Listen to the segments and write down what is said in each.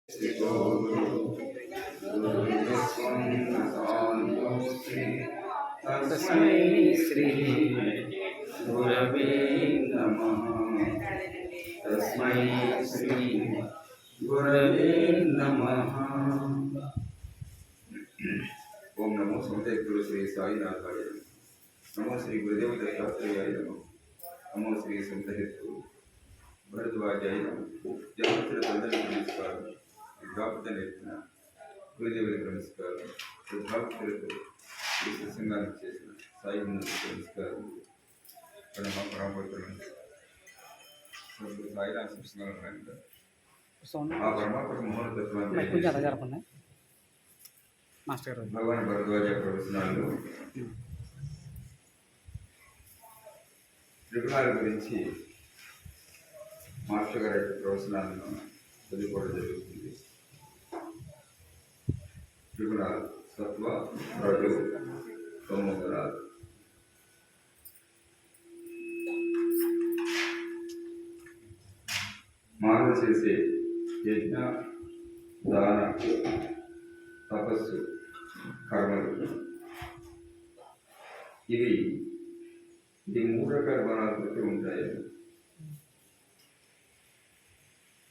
तस्मै श्री गुरवे नमः। तस्मै श्री गुरवे नमः। ओम नमो समते गुरु श्री साईनाथाय नमो श्री गुरुदेव दत्तात्रेयाय नमो श्री समते भरद्वाजाय नमो देवत्र तंत्र नमस्कार డాక్టర్ నేర్పిన గురుదేవులకు నమస్కారం. శ్రద్ధాభక్తులకు ఈ సత్సంగానికి చేసిన సాయి నమస్కారం. పరమపడుతున్నాను సాయి రామకృష్ణ ఆ పరమాత్మ మహోన్నతత్వాన్ని భగవాన్ భరద్వాజ ప్రవచనాలు త్రిగుణాల గురించి మాస్టర్ గారి ప్రవచనాలను చదువుకోవడం జరుగుతుంది. త్రిగుణాలు సత్వ రజు తమో గుణాలు. మానవ చేసే యజ్ఞ దాన తపస్సు కర్మలు ఇవి ఈ మూడు రకాల గుణాలతో ఉంటాయి.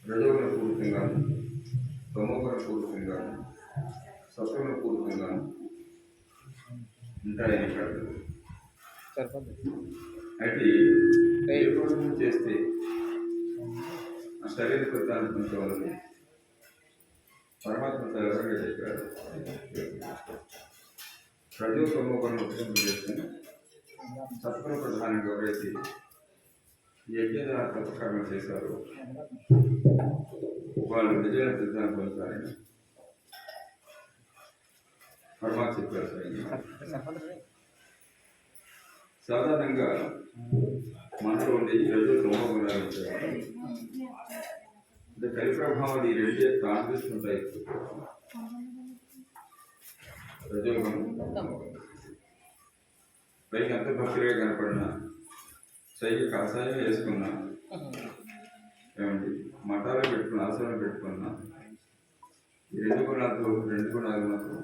రజోగుణ పూర్వకంగా తమోగుణ పూర్వకంగా సత్వగుణ పూర్వకంగా ఉంటాయని కాదు. అయితే ఏ రోజు చేస్తే ఆ శరీర కృతాన్ని పొందవాలని పరమాత్మ వివరంగా చెప్పారు. రజో తమోగుణ ఉపయోగం చేసుకుని సత్వగుణ ప్రధానంగా ఎవరైతే యజ్ఞ తపకర్మ చేశారు వాళ్ళు నిజమైన సిద్ధాన్ని పొందుతారని పరమాత్మ చెప్పారు. సాధారణంగా మనలో ఉండే ఈ రజో తమో గుణాలు అంటే కలి ప్రభావం ఈ రెండే కాన్పిస్తుంటాయి. రజోగుణం పైకి అంత భక్తిగా కనపడిన శైలి కషాయం వేసుకున్నా ఏమండి మఠాలు పెట్టుకున్న ఆసనం పెట్టుకున్నా ఈ రెండు గుణాలు మాత్రం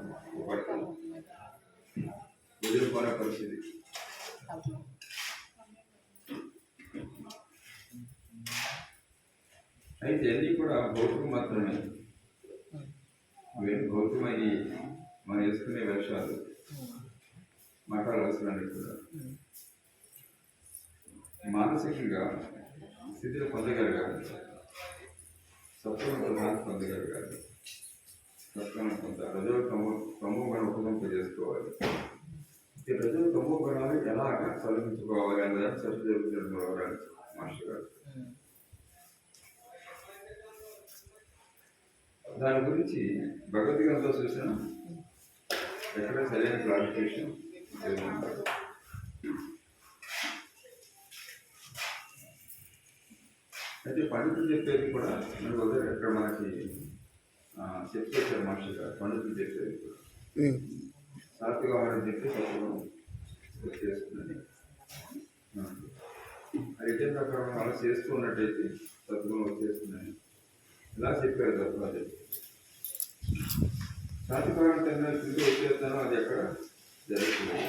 వదిలిపోయిన పరిస్థితి. అయితే అన్నీ కూడా భౌతికం మాత్రమే. భౌతికమని మనం వేసుకునే వేషాలు మఠాలు అవసరాన్ని కూడా మానసికంగా స్థితిని పొందగలగాలి. సత్వగుణ ప్రధానం పొందగలగాలి. సత్వగుణం పొందాలి. రజో తమో గుణ ఉపదంప చేసుకోవాలి. ఈ రజో తమో గుణాలు ఎలాగ తొలగించుకోవాలి అన్నదాన్ని చర్చ జరుగుతున్న వివరాలు మాస్టర్ గారు. దాని గురించి భగవద్గీతలో చూసిన ఎక్కడ సరైన క్లారిఫికేషన్ అయితే పండితులు చెప్పేది కూడా మనకు వదిలేదు. ఎక్కడ మనకి చెప్పుకొచ్చారు మాస్టర్ గారు. పండితులు చెప్పేది కూడా సాత్విక ఆహారం చెప్పి సత్వగుణం వచ్చేస్తుందని అయితే ప్రకారం అలా చేసుకున్నట్టయితే సత్వగుణం వచ్చేస్తుందని ఇలా చెప్పారు. తత్వాలు సాత్వికారం తిన్న తింటూ వచ్చేస్తానో అది ఎక్కడ జరుగుతుంది.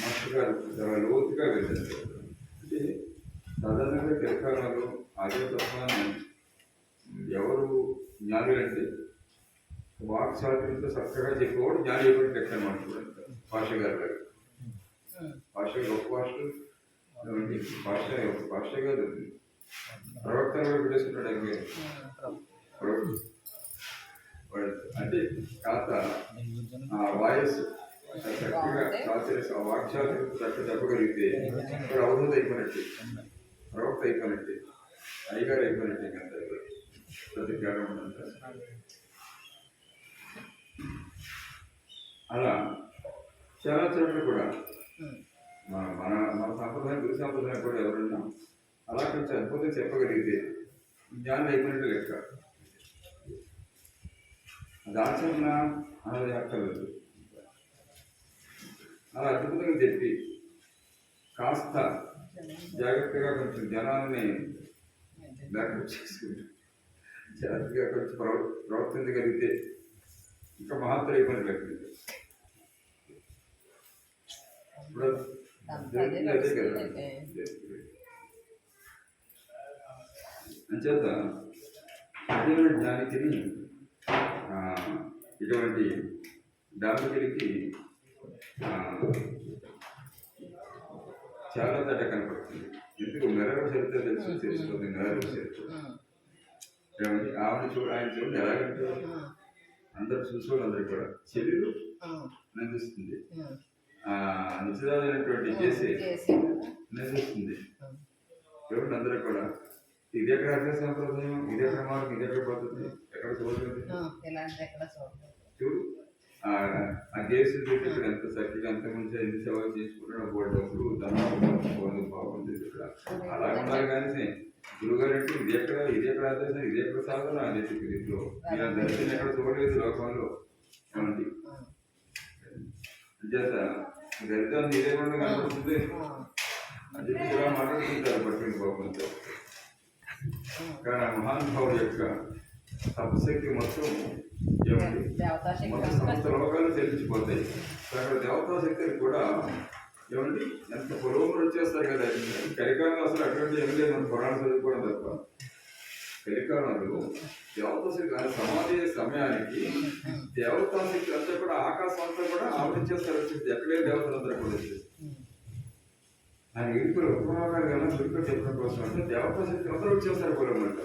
మాస్టర్ గారు చాలా లోతుగా వెళ్ళారు. అంటే సాధారణంగా తెలంగాణలో ఆదివ తత్వాన్ని ఎవరు జ్ఞానులంటే వాక్ స్వాతంత్రంతో చక్కగా చెప్పేవాడు జ్ఞాని ఎప్పుడు ఎక్కడమాట భాష గారు. భాష గొప్ప భాషలు భాష గారు ప్రవక్త పెట్టేసుకున్నాడు. అంటే కాస్త వాయిస్ చక్కగా వాక్యాలు చక్కగా చెప్పగలిగితే ఇప్పుడు అవధూత అయిపోయినట్టే, ప్రవక్త అయిపోయినట్టే, అయ్యగారు అయిపోయినట్టే. అంత ప్రతి జ్ఞానం అంటారు. అలా చాలా చోట్ల కూడా మన మన మన సంప్రదాయం గురు సంప్రదాయం కూడా ఎవరన్నా అలా కొంచెం అద్భుతంగా చెప్పగలిగితే జ్ఞానం అయిపోయినట్టు లెక్క. అది ఆచరణ అన్నది అక్కర్లేదు. అలా అద్భుతంగా చెప్పి కాస్త జాగ్రత్తగా కొంచెం జనాన్ని బ్యాకప్ చేసుకుంటారు. జాగ్రత్తగా కొంచెం ప్రవర్తించగలిగితే ఇంకా మహత్తర ఇబ్బంది లేకపోతే ఇప్పుడు జరుగుతుంది అదే కదా. అంచేత అటువంటి జ్ఞానికి ఇటువంటి దాంపతులకి చాలా తేడా కనపడుతుంది. ఎందుకు మెరవ చరిత్ర తెలుసుకుంది మెరవ చరిత్ర ఏమండి ఆవిడ ఆయన చూడండి ఎలాగంటే అందరు చూసుకోవాలి అందరికి కూడా చెల్లెలు నిందిస్తుంది, నిశ్చితమైనటువంటి చేసి నిందిస్తుంది చూడండి అందరూ కూడా. ఇది ఎక్కడ అర్థ సంప్రదాయం, ఇది ఎక్కడ మార్గం, ఇది ఎక్కడ పద్ధతి, ఎక్కడ చూడలేదు చూడు. ఆ కేసు ఇక్కడ ఎంత చక్కగా ఎంత మంచిగా ఎన్ని సేవలు చేసుకుంటాడు బోర్డు ధనం బాగుంది ఇక్కడ అలా ఉండాలి. కానీ గురుగారు అంటే ఇది ఎక్కడ ఆదేశం, ఇది ఎక్కడ సాధన అదే దీంట్లో మీరు దర్శనం ఎక్కడ చూడలేదు లోకంలో ఏమండి. అంచేత దళితం మీరేమన్నా కనపడుతుంది అని చెప్పి ఇలా మాట్లాడుతుంటారు పట్టిన కోపంతో. కానీ ఆ మహానుభావుడు యొక్క తపశక్తి మొత్తం ఏమండి మొత్తం సమస్త లోకాలు చెల్లించిపోతాయి. అక్కడ దేవతా శక్తిని కూడా ఏమండి ఎంత పురోగమనం వచ్చేస్తారు కదా. కలికాలంలో అసలు అటువంటి ఏమి లేదు, మన పురాణ చదువుకోవడం తప్ప. కలికాలంలో దేవతా శక్తి సమాధి సమయానికి దేవతా శక్తి అంతా కూడా ఆకాశం అంతా కూడా ఆవరించేస్తారు వచ్చేసి. ఎక్కడే దేవతలందరూ కూడా వచ్చేసి ఆయన ఇరుకులు ఉపమాగాలు కదా చురుకు చెప్పడం కోసం అంటే దేవతా శక్తి అందరూ వచ్చేస్తారు పూర్వమంట.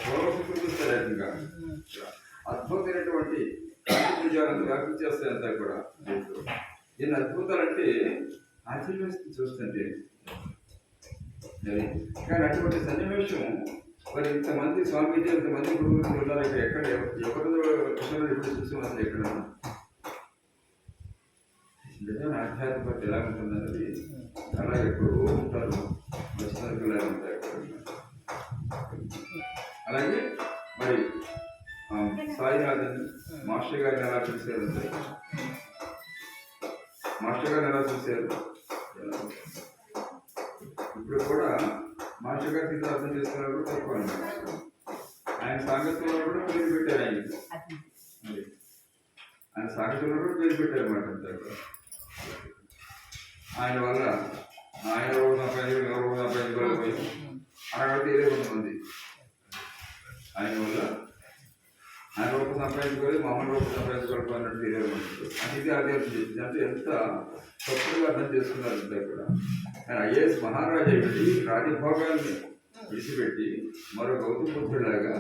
పూర్వశక్తులు చూస్తారు ఇంకా అద్భుతమైనటువంటి విజయాలను వ్యాప్తి చేస్తాయి అంతా కూడా. ఎన్ని అద్భుతాలంటే ఆశ్చర్యవేస్తుంది చూస్తుంటే. కానీ అటువంటి సన్నివేశం మరి ఇంతమంది స్వామీజీ ఇంతమంది గురువులు ఉన్నారు ఇక్కడ. ఎక్కడ ఎవరిదో విషయంలో ఎప్పుడు చూసాం అసలు ఎక్కడ నిజమైన ఆధ్యాత్మికత ఎలా ఉంటుందన్నది అలా ఎప్పుడు ఉంటారు వచ్చినందుకు ఎలా ఉంటాయి. అలాగే మరి సాయినాథన్ మాస్టర్ గారిని ఎలా చూశారు, మాస్టర్ గారిని ఎలా చూశారు. ఇప్పుడు కూడా మాస్టర్ గారి స్థితి అర్థం చేసుకున్నారు కూడా తక్కువ అన్నమాట. ఆయన సాంగత్యంలో కూడా పేరు పెట్టారు. ఆయన సాంగత్యంలో కూడా పేరు పెట్టారు అన్నమాట అంతా కూడా. ఆయన వల్ల ఆయన ఎవరు పోయి అక్కడ ఏదో కొంతమంది ఆయన వల్ల ఆయన రూపం సంపాదించుకోవాలి, మామూలు రూపం సంపాదించుకోవాలి అన్నట్టు తెలియదు. అంటే ఇది అదే చెప్పింది. అంటే ఎంత తప్పుగా అర్థం చేసుకున్నారు అంతా కూడా. ఆయన ఐఏఎస్ మహారాజా వెళ్ళి రాజభోగాల్ని విడిచిపెట్టి మరో గౌతమపుత్రులాగా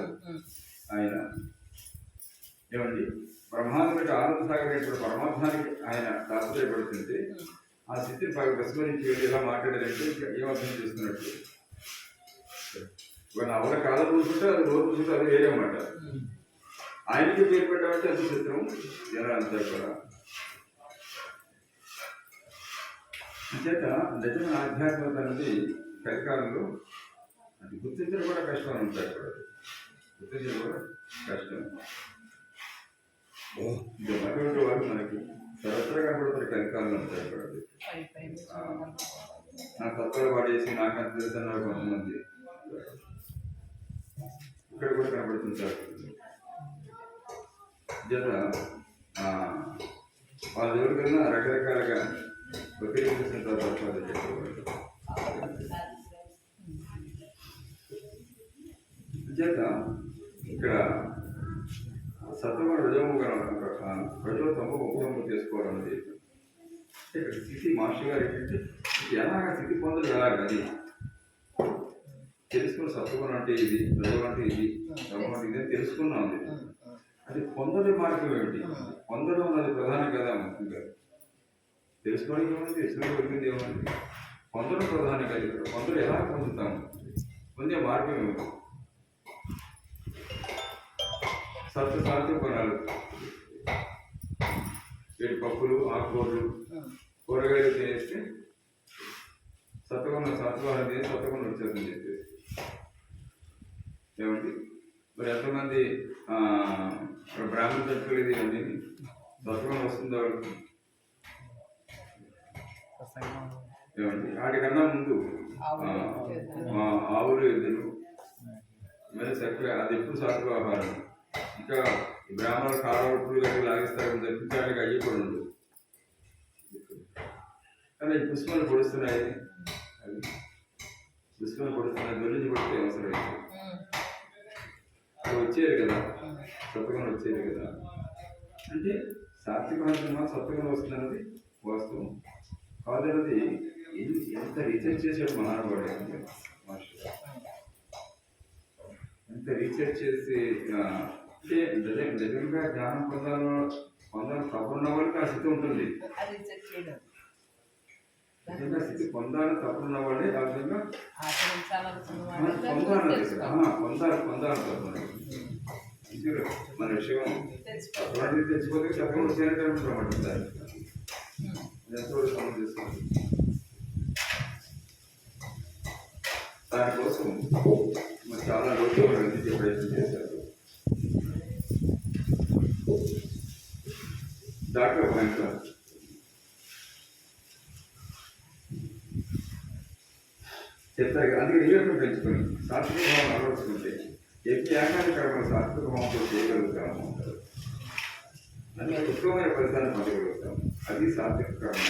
ఆయన ఏమండి బ్రహ్మాండ ఆనంద సాగర్ పరమాత్మానికి ఆయన తాత్పర్యపడుతుంటే ఆ స్థితిని విస్మరించి వెళ్ళి ఎలా మాట్లాడారంటే ఏం అర్థం చేసుకున్నట్టు. ఇవాళ అవల కాలం చూసుకుంటే అది రోజు చూసుకుంటే అది వేరే అన్నమాట. ఆయనకి పేరు పెట్టామంటే అది చిత్రం ఎలా అంతా కూడా. అంచేత నిజమైన ఆధ్యాత్మికత అనేది కలికాలంలో అది గుర్తించడం కూడా కష్టం ఉంటాయి కూడా. గుర్తించడం కూడా కష్టం. ఇది అటువంటి వారు మనకి సరస్సుగా కనపడతారు కలికాలంలో ఉంటాయి కూడా. నా తత్వాలు పడేసి నాకు అంత తెలుస్తున్నారు కొంతమంది ఇక్కడ కూడా కనబడుతుంటారు. జత వాళ్ళ ఎవరికైనా రకరకాలుగా ఉపయోగిస్తుంటారు తత్వాలు చెప్పేవాళ్ళు. జత ఇక్కడ సత్వగుణ రజోతమ ఉపయోగం చేసుకోవడం అనేది ఇక్కడ స్థితి మాస్టర్ గారు ఏంటంటే ఎలాగ స్థితి పొందడం ఎలాగ అది తెలుసుకున్న. సత్వగుణం అంటే ఇది, రజోగుణం అంటే ఇది, తమో అంటే ఇది అని తెలుసుకున్నాం. అది పొందడం మార్గం ఏమిటి? పొందడం అన్నది ప్రధానం కదా. ముఖ్యంగా తెలుసుకోవడానికి ఏముంది, తెలుసుకోవడానికి దొరికింది ఏముంది, పొందడం ప్రధానం కదా. ఇక్కడ పొందడం ఎలా పొందుతాము, పొందే మార్గం ఏమిటి? సాత్విక కొనాలి. వీటి పప్పులు, ఆకుకూరలు, కూరగాయలు తినేస్తే సత్వగుణం తిని సత్వగుణం వచ్చేదని చెప్పేసి ఏమండి. మరి ఎంతమంది బ్రాహ్మణ తట్టుకోలేదు అన్నీ సత్వగుణం వస్తుంది వాళ్ళకి ఏమండి. వాటికన్నా ముందు ఆవులు ఎద్దులు మరి చక్కగా అది ఎప్పుడు సాత్విక ఆహారం. ఇంకా బ్రాహ్మణులు కాలవడుపులు కానీ లాగిస్తారు తప్పించడానికి అయ్యి కూడా ఉండదు. కానీ ఈ పుష్పాలు పొడుస్తున్నాయి, అవి పుష్పాలు పొడుస్తున్నాయి, దొరికి పొడితే అవసరం అయితే అవి వచ్చేది కదా, సత్వగుణం వచ్చేది కదా. అంటే సాత్విక ఆహారం సత్వగుణం వస్తుందన్నది వాస్తవం కాదన్నది. ఎంత రీసెర్చ్ చేసాడు మహానుభావుడు, ఎంత రీసెర్చ్ చేసి అంటే నిజంగా జ్ఞానం పొందాలని తప్పున్న వాళ్ళకి ఆ స్థితి ఉంటుంది. నిజంగా స్థితి పొందాలని తప్పున్న వాళ్ళే ఆ విధంగా పొందాలి తప్పున్నాడు. మన విషయం అటువంటిది తెచ్చిపోతే సత్యం వచ్చేటట్టు ప్రమాణిస్తారు. ఎంతో సమయం చేస్తుంది. దానికోసం మరి చాలా లోతుగా అందించే ప్రయత్నం చేశారు. డాక్టర్ పాయింట్ చెప్తారు కదా, అందుకే నివేదన పెంచుకొని సాత్విక భావం అలవరుచుకుంటే ఏకాంత కర్మలు సాత్విక భావంతో చేయగలుగుతాము అంటారు. అన్ని ఉత్తమమైన ఫలితాన్ని పొందగలుగుతాం. అది సాత్విక కర్మ.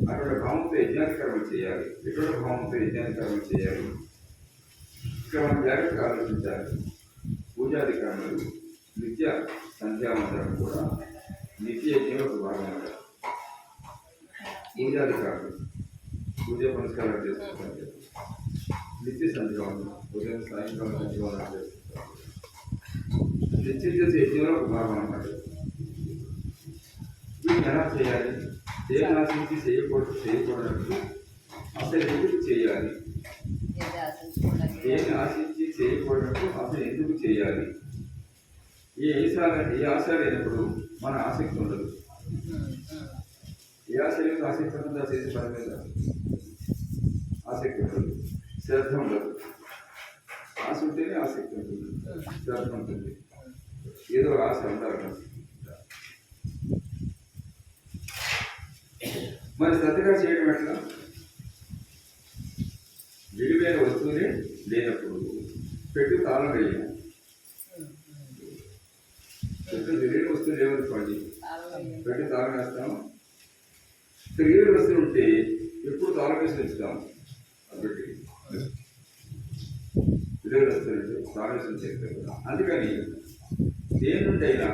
అటువంటి భావంతో యజ్ఞాతి కర్మలు చేయాలి, ఎటువంటి భావంతో యజ్ఞాతి కర్మలు చేయాలి. ఇక్కడ మనం జాగ్రత్తగా ఆలోచించాలి. పూజాది కర్మలు నిత్య సంధ్యావంతరం కూడా నిత్య యజ్ఞంలో ఒక భాగం అంటారు. పూజాది కర్మలు పూజ పునస్కారాలు చేసుకుంటారు. నిత్య సంధ్యావంతరం ఉదయం సాయంకాలం సంధ్యావంతరం చేసుకుంటారు. నిత్య చేసే యజ్ఞంలో ఒక భాగం అన్నమాట. వీటిని ఎలా చేయాలి? దేని ఆశించి చేయకూడదు అసలు ఎందుకు చేయాలి? దేని ఆశించి చేయకూడదు అసలు ఎందుకు చేయాలి? ఏ ఆశ లేనప్పుడు మన ఆసక్తి ఉండదు. ఏ ఆశ లేదు, ఆసక్తి ఉంటుందా? చేసే పని మీద ఆసక్తి ఉండదు, శ్రద్ధ ఉండదు. ఆశ ఉంటేనే ఆసక్తి ఉంటుంది, శ్రద్ధ ఉంటుంది. ఏదో ఆశ ఉండాలి. మరి శ్రద్ధగా చేయడం ఎట్లా? విలువైన వస్తువులే లేనప్పుడు పెట్టు తాళం వేయాలి. పెట్టు విలువైన వస్తువులు లేవనుకోండి, పెట్టు తాళం వేస్తాము. విలువైన వస్తువులు ఉంటే ఎప్పుడు తాళం వేసి ఉంచుతాము. కాబట్టి విలువైన వస్తువులు అంటే తాళం వేసి ఉంచేస్తారు కదా. అందుకని దేని నుండి అయినా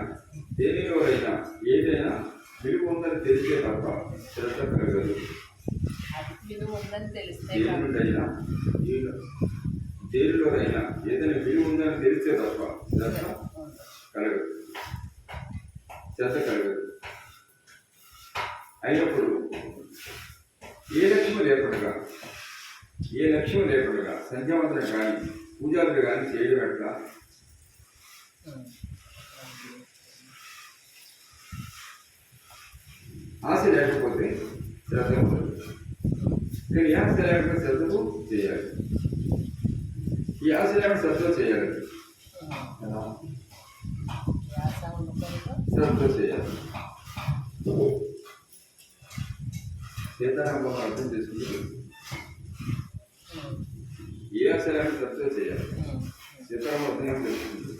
దేనిలోనైనా ఏదైనా విలువ ఉందని తెలిసే తప్ప శ్రద్ధ కలగదు. దేనిలోనైనా ఏదైనా విలువ ఉందని తెలిసే తప్ప శ్రద్ధ కలగదు. అయినప్పుడు ఏ లక్ష్యం లేకుండా సంధ్యావంతనం కానీ పూజాదులు కానీ చేయడం ఎట్లా? ఆశ లేకపోతే శ్రద్ధ ఉండదు. కానీ ఈ ఆశ లేకుండా శ్రద్ధకు చేయాలి. ఈ ఆశ లేకుండా శ్రద్ధ చేయాలి. శ్రద్ధ చేయాలి. సీతారామ అర్థం చేసుకుంటే ఏ ఆశ లేకుండా శ్రద్ధ చేయాలి. సీతారామ అర్థం చేసుకుంటుంది.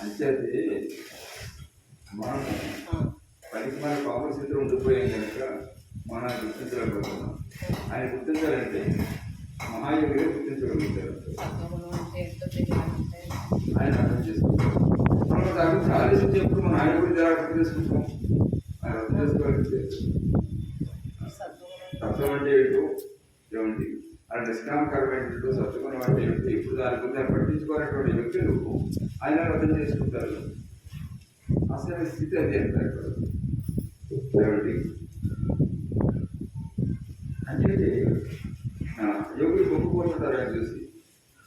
అంచేది మనం పనికి మన కామర్శితులు ఉండిపోయాం కనుక మనం గుర్తించలేకపోతున్నాం. ఆయన గుర్తించాలంటే మహాయోగిగా గుర్తించగలుగుతారు. ఆయన అర్థం చేసుకుంటారు. మనం దాని గురించి ఆలోచించేప్పుడు మనం ఆయన గురించి ఎలా అర్థం చేసుకుంటాం? ఆయన అర్థం చేసుకోగలిగితే తత్వం అంటే ఏంటో ఏమండి, ఆయన నిష్కామకరమైన ఏంటో, సత్వగుణం అంటే ఏంటో ఇప్పుడు దాని గురించి పట్టించుకోనటువంటి వ్యక్తులు ఆయన అర్థం చేసుకుంటారు. అసలు స్థితి అది అంటారు ఏమండి. అంటే యోగులు మొక్కుపోతుంటారు, ఆయన చూసి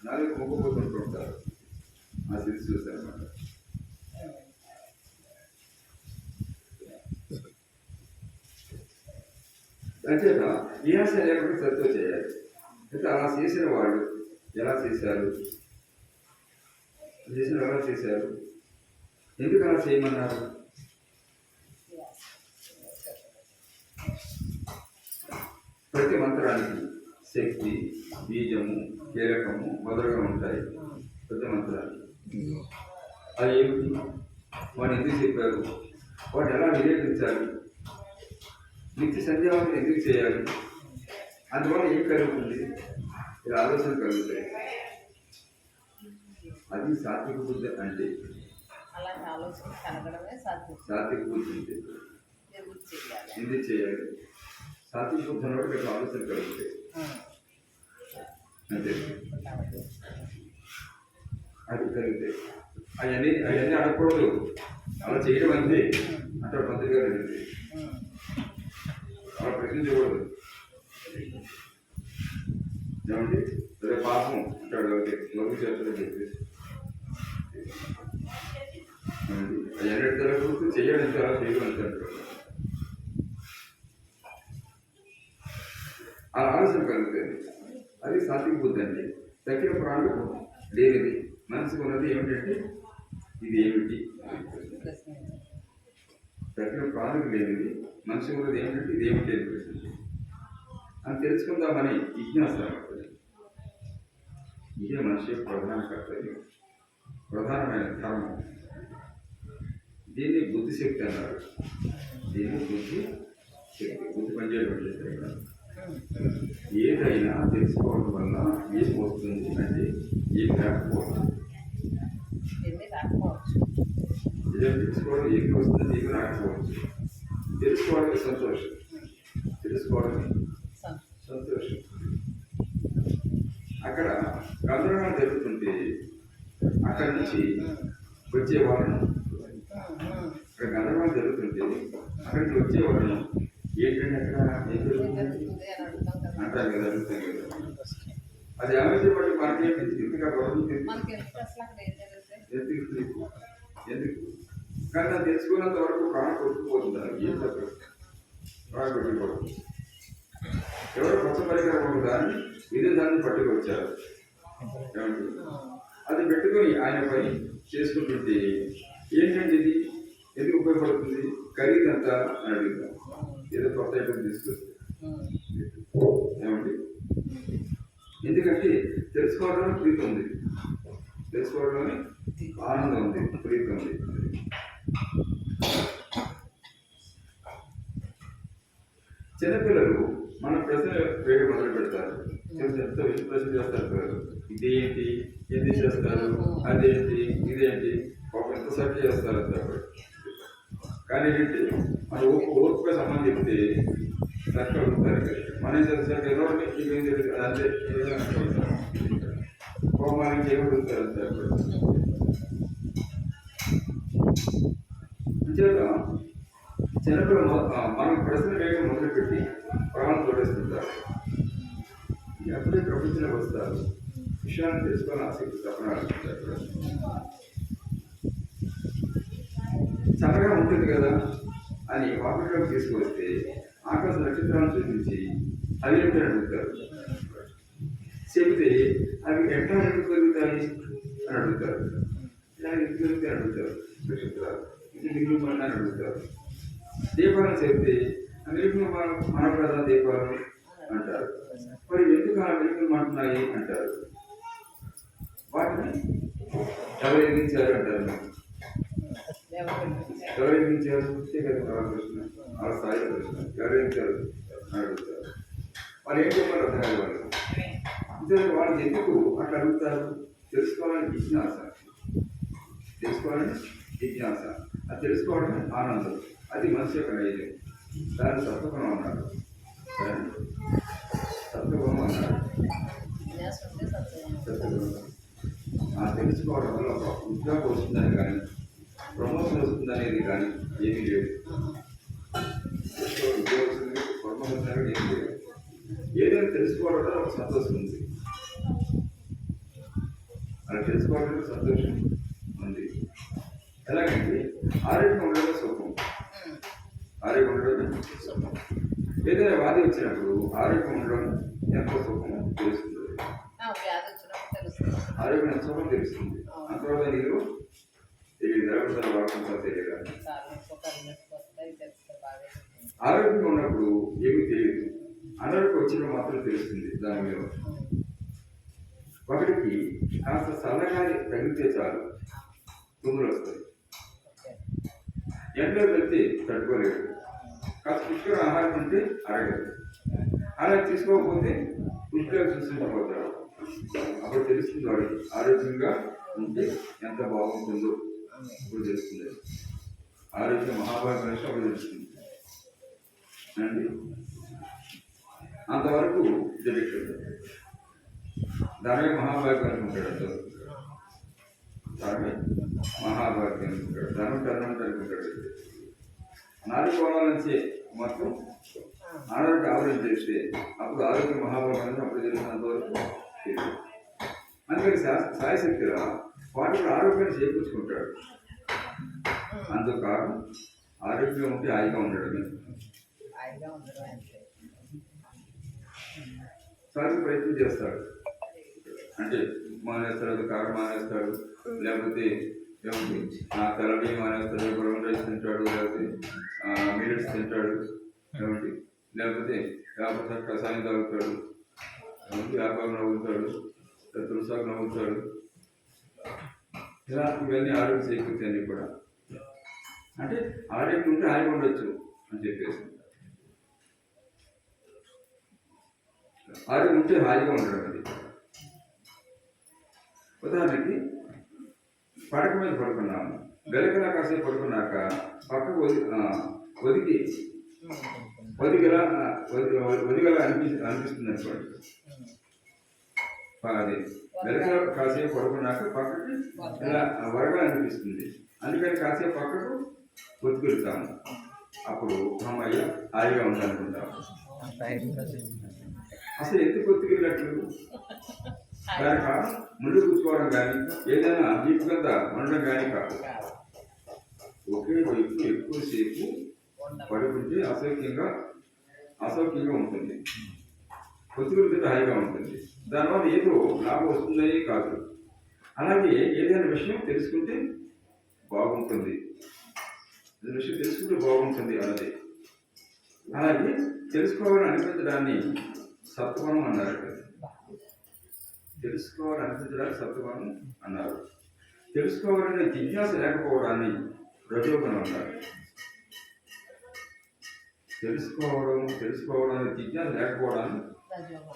నాలుగు మొక్కుపోతుంటుంటారు. ఆ స్థితి చూస్తారు అన్నమాట. అంచేత ఏ ఆశ లేకుండా శ్రద్ధ చేయాలి. అయితే అలా చేసిన వాళ్ళు ఎలా చేశారు? ఎందుకు అలా చేయమన్నారు? ప్రతి మంత్రానికి శక్తి, బీజము, కీలకము మొదలుగా ఉంటాయి. పెద్ద మంత్రాలు. అది ఏమిటి, వాడు ఎందుకు చెప్పారు, వాడు ఎలా వినియోగించాలి, నిత్య సంధ్యావంతం ఎందుకు చేయాలి, అందువల్ల ఏం కలుగుతుంది, ఇలా ఆలోచన కలుగుతాయి. అది సాత్విక బుద్ధి అంటే. అలాంటి ఆలోచన కలగడమే సాత్విక బుద్ధి అంటే ఎందుకు చేయాలి, సాత్విక బుద్ధి అన్నప్పుడు ఇక్కడ ఆలోచన కలుగుతాయి అంతే. అది కలిగితే అవన్నీ అడగకూడదు, అలా చేయడం అంతే అంటాడు మంత్రి గారు. అడిగితే అలా ప్రశ్నించకూడదు. ఏమండి సరే పాపం అంటాడు, లఘు చేస్తాడని చెప్పేసి అవన్నీ తెలకూడదు, చేయడం చాలా చేయడం అంటాడు. అలా ఆలోచన కలుగుతుంది. అది సాత్విక బుద్ధి అండి. తక్కిన ప్రాణులు లేనిది, మనసుకు ఉన్నది ఏమిటంటే ఇది ఏమిటి, తక్కిన ప్రాణులకు లేనిది మనసుకు ఉన్నది ఏమిటంటే ఇది ఏమిటి అని ప్రశ్నించి అని తెలుసుకుందామని జిజ్ఞాస. ఇదే మనిషి యొక్క ప్రధాన కర్తవ్యం, ప్రధానమైన ధర్మం. దీన్ని బుద్ధిశక్తి అన్నారు. దీన్ని బుద్ధి శక్తి, బుద్ధి పనిచేయడం. ఏదైనా తెలుసుకోవడం వల్ల ఏం వస్తుంది అంటే ఏం రాకపోవచ్చు. ఏదైనా తెలుసుకోవడం ఏమి వస్తుంది, ఏమి రాకపోవచ్చు. తెలుసుకోవడానికి సంతోషం, తెలుసుకోవడానికి సంతోషం. అక్కడ గందరగోళం జరుగుతుంటే అక్కడి నుంచి వచ్చే వాళ్ళను, అక్కడ గందరగోళం జరుగుతుంటే అక్కడి నుంచి వచ్చే వాళ్ళను ఏంటంటే అక్కడ ఏం జరుగుతుంది అంటారు కదా, అడుగుతాం కదా. అది ఏమైతే వాటి మనకి ఎందుకు ఎందుకు కానీ అది తెలుసుకున్నంత వరకు ప్రాణం కొట్టుకుపోతుంటారు. ఏం చెప్పారు, ప్రాణం కొట్టుకోవడం. ఎవరో కొత్త పరికరం ఒక దాన్ని ఇదే దాన్ని పట్టుకొచ్చారు. ఏమంటే అది పెట్టుకొని ఆయన పని చేసుకుంటుంటే ఏంటంటే ఇది ఎందుకు ఉపయోగపడుతుంది, ఖరీదంతా అని అడుగుతాం. ఏదో కొత్త ఐటమ్ తీసుకొస్తే ఏమండి, ఎందుకంటే తెలుసుకోవడంలో ప్రీతి ఉంది, తెలుసుకోవడంలోనే ఆనందం ఉంది, ప్రీతి ఉంది. చిన్నపిల్లలు మన ప్రశ్న వేయడం మొదలు పెడతారు. ఎంత ప్రశ్న చేస్తారు పిల్లలు, ఇదేంటి, ఎందుకు చేస్తారు, అదేంటి, ఇదేంటి, ఒక ఎంత సర్చ్ చేస్తారు అంత. కానీ ఏంటి మన ఓర్పుగా సంబంధం చెప్తే సర్చ్ అడుగుతారు. మనం చేస్తారు ఎవరిని ఇవేం తెలియదు, అదే హోమానికి ఏమడుగుతారు అంత. అంచేత చిన్నపిల్లలు మనం ప్రశ్న వేయడం మొదలుపెట్టి ప్రాణం తోడేస్తుంటారు. ఎప్పుడే ప్రపంచంలోకి వస్తారు, విషయాన్ని తెలుసుకొని ఆసక్తి తప్పన ఆడుతుంటారు. చల్లగా ఉంటుంది కదా అని వాకిట్లోకి తీసుకొస్తే ఆకాశ నక్షత్రాలను చూపించి అవి ఏమిటని అడుగుతారు. చెబితే అవి ఎట్లా ఎందుకు పెరుగుతాయి అని అడుగుతారు. ఇలా ఎందుకు పెరుగుతాయి అని అడుగుతారు. నక్షత్రాలు ఇది నిరూపణ అని అడుగుతారు. దీపాలను చెబితే నిరూపణ మనకు కదా దీపాలు అంటారు. మరి ఎందుకు ఆ నిరూపణ అంటున్నాయి అంటారు. వాటిని ఎవరు ఎదిరించారు అంటారు. ఎవరు ఎదిరించారు కదా ప్రశ్న, ఆ స్థాయిలో ప్రశ్న ఎవరు ఎదిరించారు అని అడుగుతారు. వాళ్ళు ఏం చెప్పారు అర్థం కాదు వాళ్ళు. అంటే వాళ్ళు ఎందుకు అట్లా అడుగుతారు, తెలుసుకోవాలని జిజ్ఞాస, తెలుసుకోవాలని జిజ్ఞాస. అది తెలుసుకోవడమే ఆనందం. అది మనిషి యొక్క నైజం. దాన్ని సత్వగుణం అన్నారు, దాన్ని సత్వగుణం అన్నారు. సత్వగుణం ఆ తెలుసుకోవడం వల్ల ఒక ఉద్యోగం వస్తుందని కానీ ప్రమోషన్ వస్తుందనేది కానీ ఏమీ లేదు. ఉద్యోగం వస్తుంది, ప్రమోషన్ అనేది ఏమీ లేదు. ఏదైనా తెలుసుకోవడంలో ఒక సంతోషం ఉంది. అలా తెలుసుకోవడంలో సంతోషం ఉంది. ఎలాగంటే ఆరోగ్యం ఉండడమే సుఖం, ఆరోగ్యం ఉండడమే సుఖం. ఏదైనా వ్యాధి వచ్చినప్పుడు ఆరోగ్యం ఉండడం ఎంతో సుఖం తెలుస్తుంది. ఆరోగ్యం ఎంత సుఖం తెలుస్తుంది. అంతవరకు నీరు తెలియదు, ఎలాగో వాడుకుంటా తెలియదు. ఆరోగ్యంగా ఉన్నప్పుడు ఏమీ తెలియదు, అనారోగ్యం వచ్చినప్పుడు మాత్రం తెలుస్తుంది దాని మీద. ఒకటికి కాస్త చల్లగాలి తగిలితే చాలు తుమ్ములు వస్తాయి. ఎండలో వెళ్తే తట్టుకోలేడు. కాస్త పుష్కర ఆహారం తింటే అరగదు. అలా తీసుకోకపోతే పుష్కర సృష్టించబోతాడు. అప్పుడు తెలుస్తుంది వాడికి ఆరోగ్యంగా ఉంటే ఎంత బాగుంటుందో ఇప్పుడు తెలుస్తుంది. ఆరోగ్య మహాభాగ్యం అప్పుడు తెలుస్తుంది అండి. అంతవరకు తెలియట్లేదు. దాని మహాభాగ్యం అనుకుంటాడు. దాని మహాభాగ్యం అనుకుంటాడు. ధనం టర్నం అనుకుంటాడు. నాలుగు కోణాల నుంచి మొత్తం ఆరోగ్య ఆవరణ చేస్తే అప్పుడు ఆరోగ్య మహాభాగ్యం అప్పుడు తెలిసినంతవరకు తెలియదు. అందుకని సాయశక్తిగా వాటి ఆరోగ్యాన్ని చేకూర్చుకుంటాడు. అందుకు కారణం ఆరోగ్యం ఉంటే హాయిగా ఉండడమే. చాలా ప్రయత్నం చేస్తాడు. అంటే మానేస్తాడు, కారం మానేస్తాడు, లేకపోతే తెల్లబి మానేస్తాడు, బ్రౌన్ రైస్ తింటాడు, లేకపోతే మిల్లెట్స్ తింటాడు, లేకపోతే కషాయం తాగుతాడు, వ్యాపారం నవ్వుతాడు, తులసాకు నవ్వుతాడు. ఇలా ఇవన్నీ ఆరోగ్య చేకూర్చాయి కూడా. అంటే ఆరోగ్యం ఉంటే హాయిగా ఉండొచ్చు అని చెప్పేసి. ఆరోగ్యం ఉంటే హాయిగా ఉండడం. అది ఉదాహరణకి పడక మీద పడుకున్నాము, గెలకలా కాసేపు పడుకున్నాక పక్కకు ఒదిగలా అనిపిస్తుంది అనుకోండి. అది గెలకలా కాసేపు పడుకున్నాక పక్కకి ఇలా వరగా అనిపిస్తుంది. అందుకని కాసేపు పక్కకు ఒత్తికెళ్తాము. అప్పుడు అమ్మయ్య హాయిగా ఉండాలనుకుంటాము. అసలు ఎందుకు ఒత్తికెళ్ళినట్లు? దాని కారణం ముందు కూర్చోవడం కానీ ఏదైనా దీపు కింద ఉండడం కానీ కాదు. ఒకే వైపు ఎక్కువసేపు పడుకుంటే అసౌక్యంగా ఉంటుంది. ఒత్తిడి హాయిగా ఉంటుంది. దానివల్ల ఏదో లాభం వస్తుందని కాదు. అలాగే ఏదైనా విషయం తెలుసుకుంటే బాగుంటుంది అన్నది. అలాగే తెలుసుకోవాలని అనిపించడాన్ని సత్వగుణం అన్నారు. తెలుసుకోవాలనిపించడానికి సత్వగుణం అన్నారు. తెలుసుకోవాలనే జిజ్ఞాస లేకపోవడాన్ని రజోగుణం అన్నారు. తెలుసుకోవడానికి జిజ్ఞాస లేకపోవడాన్ని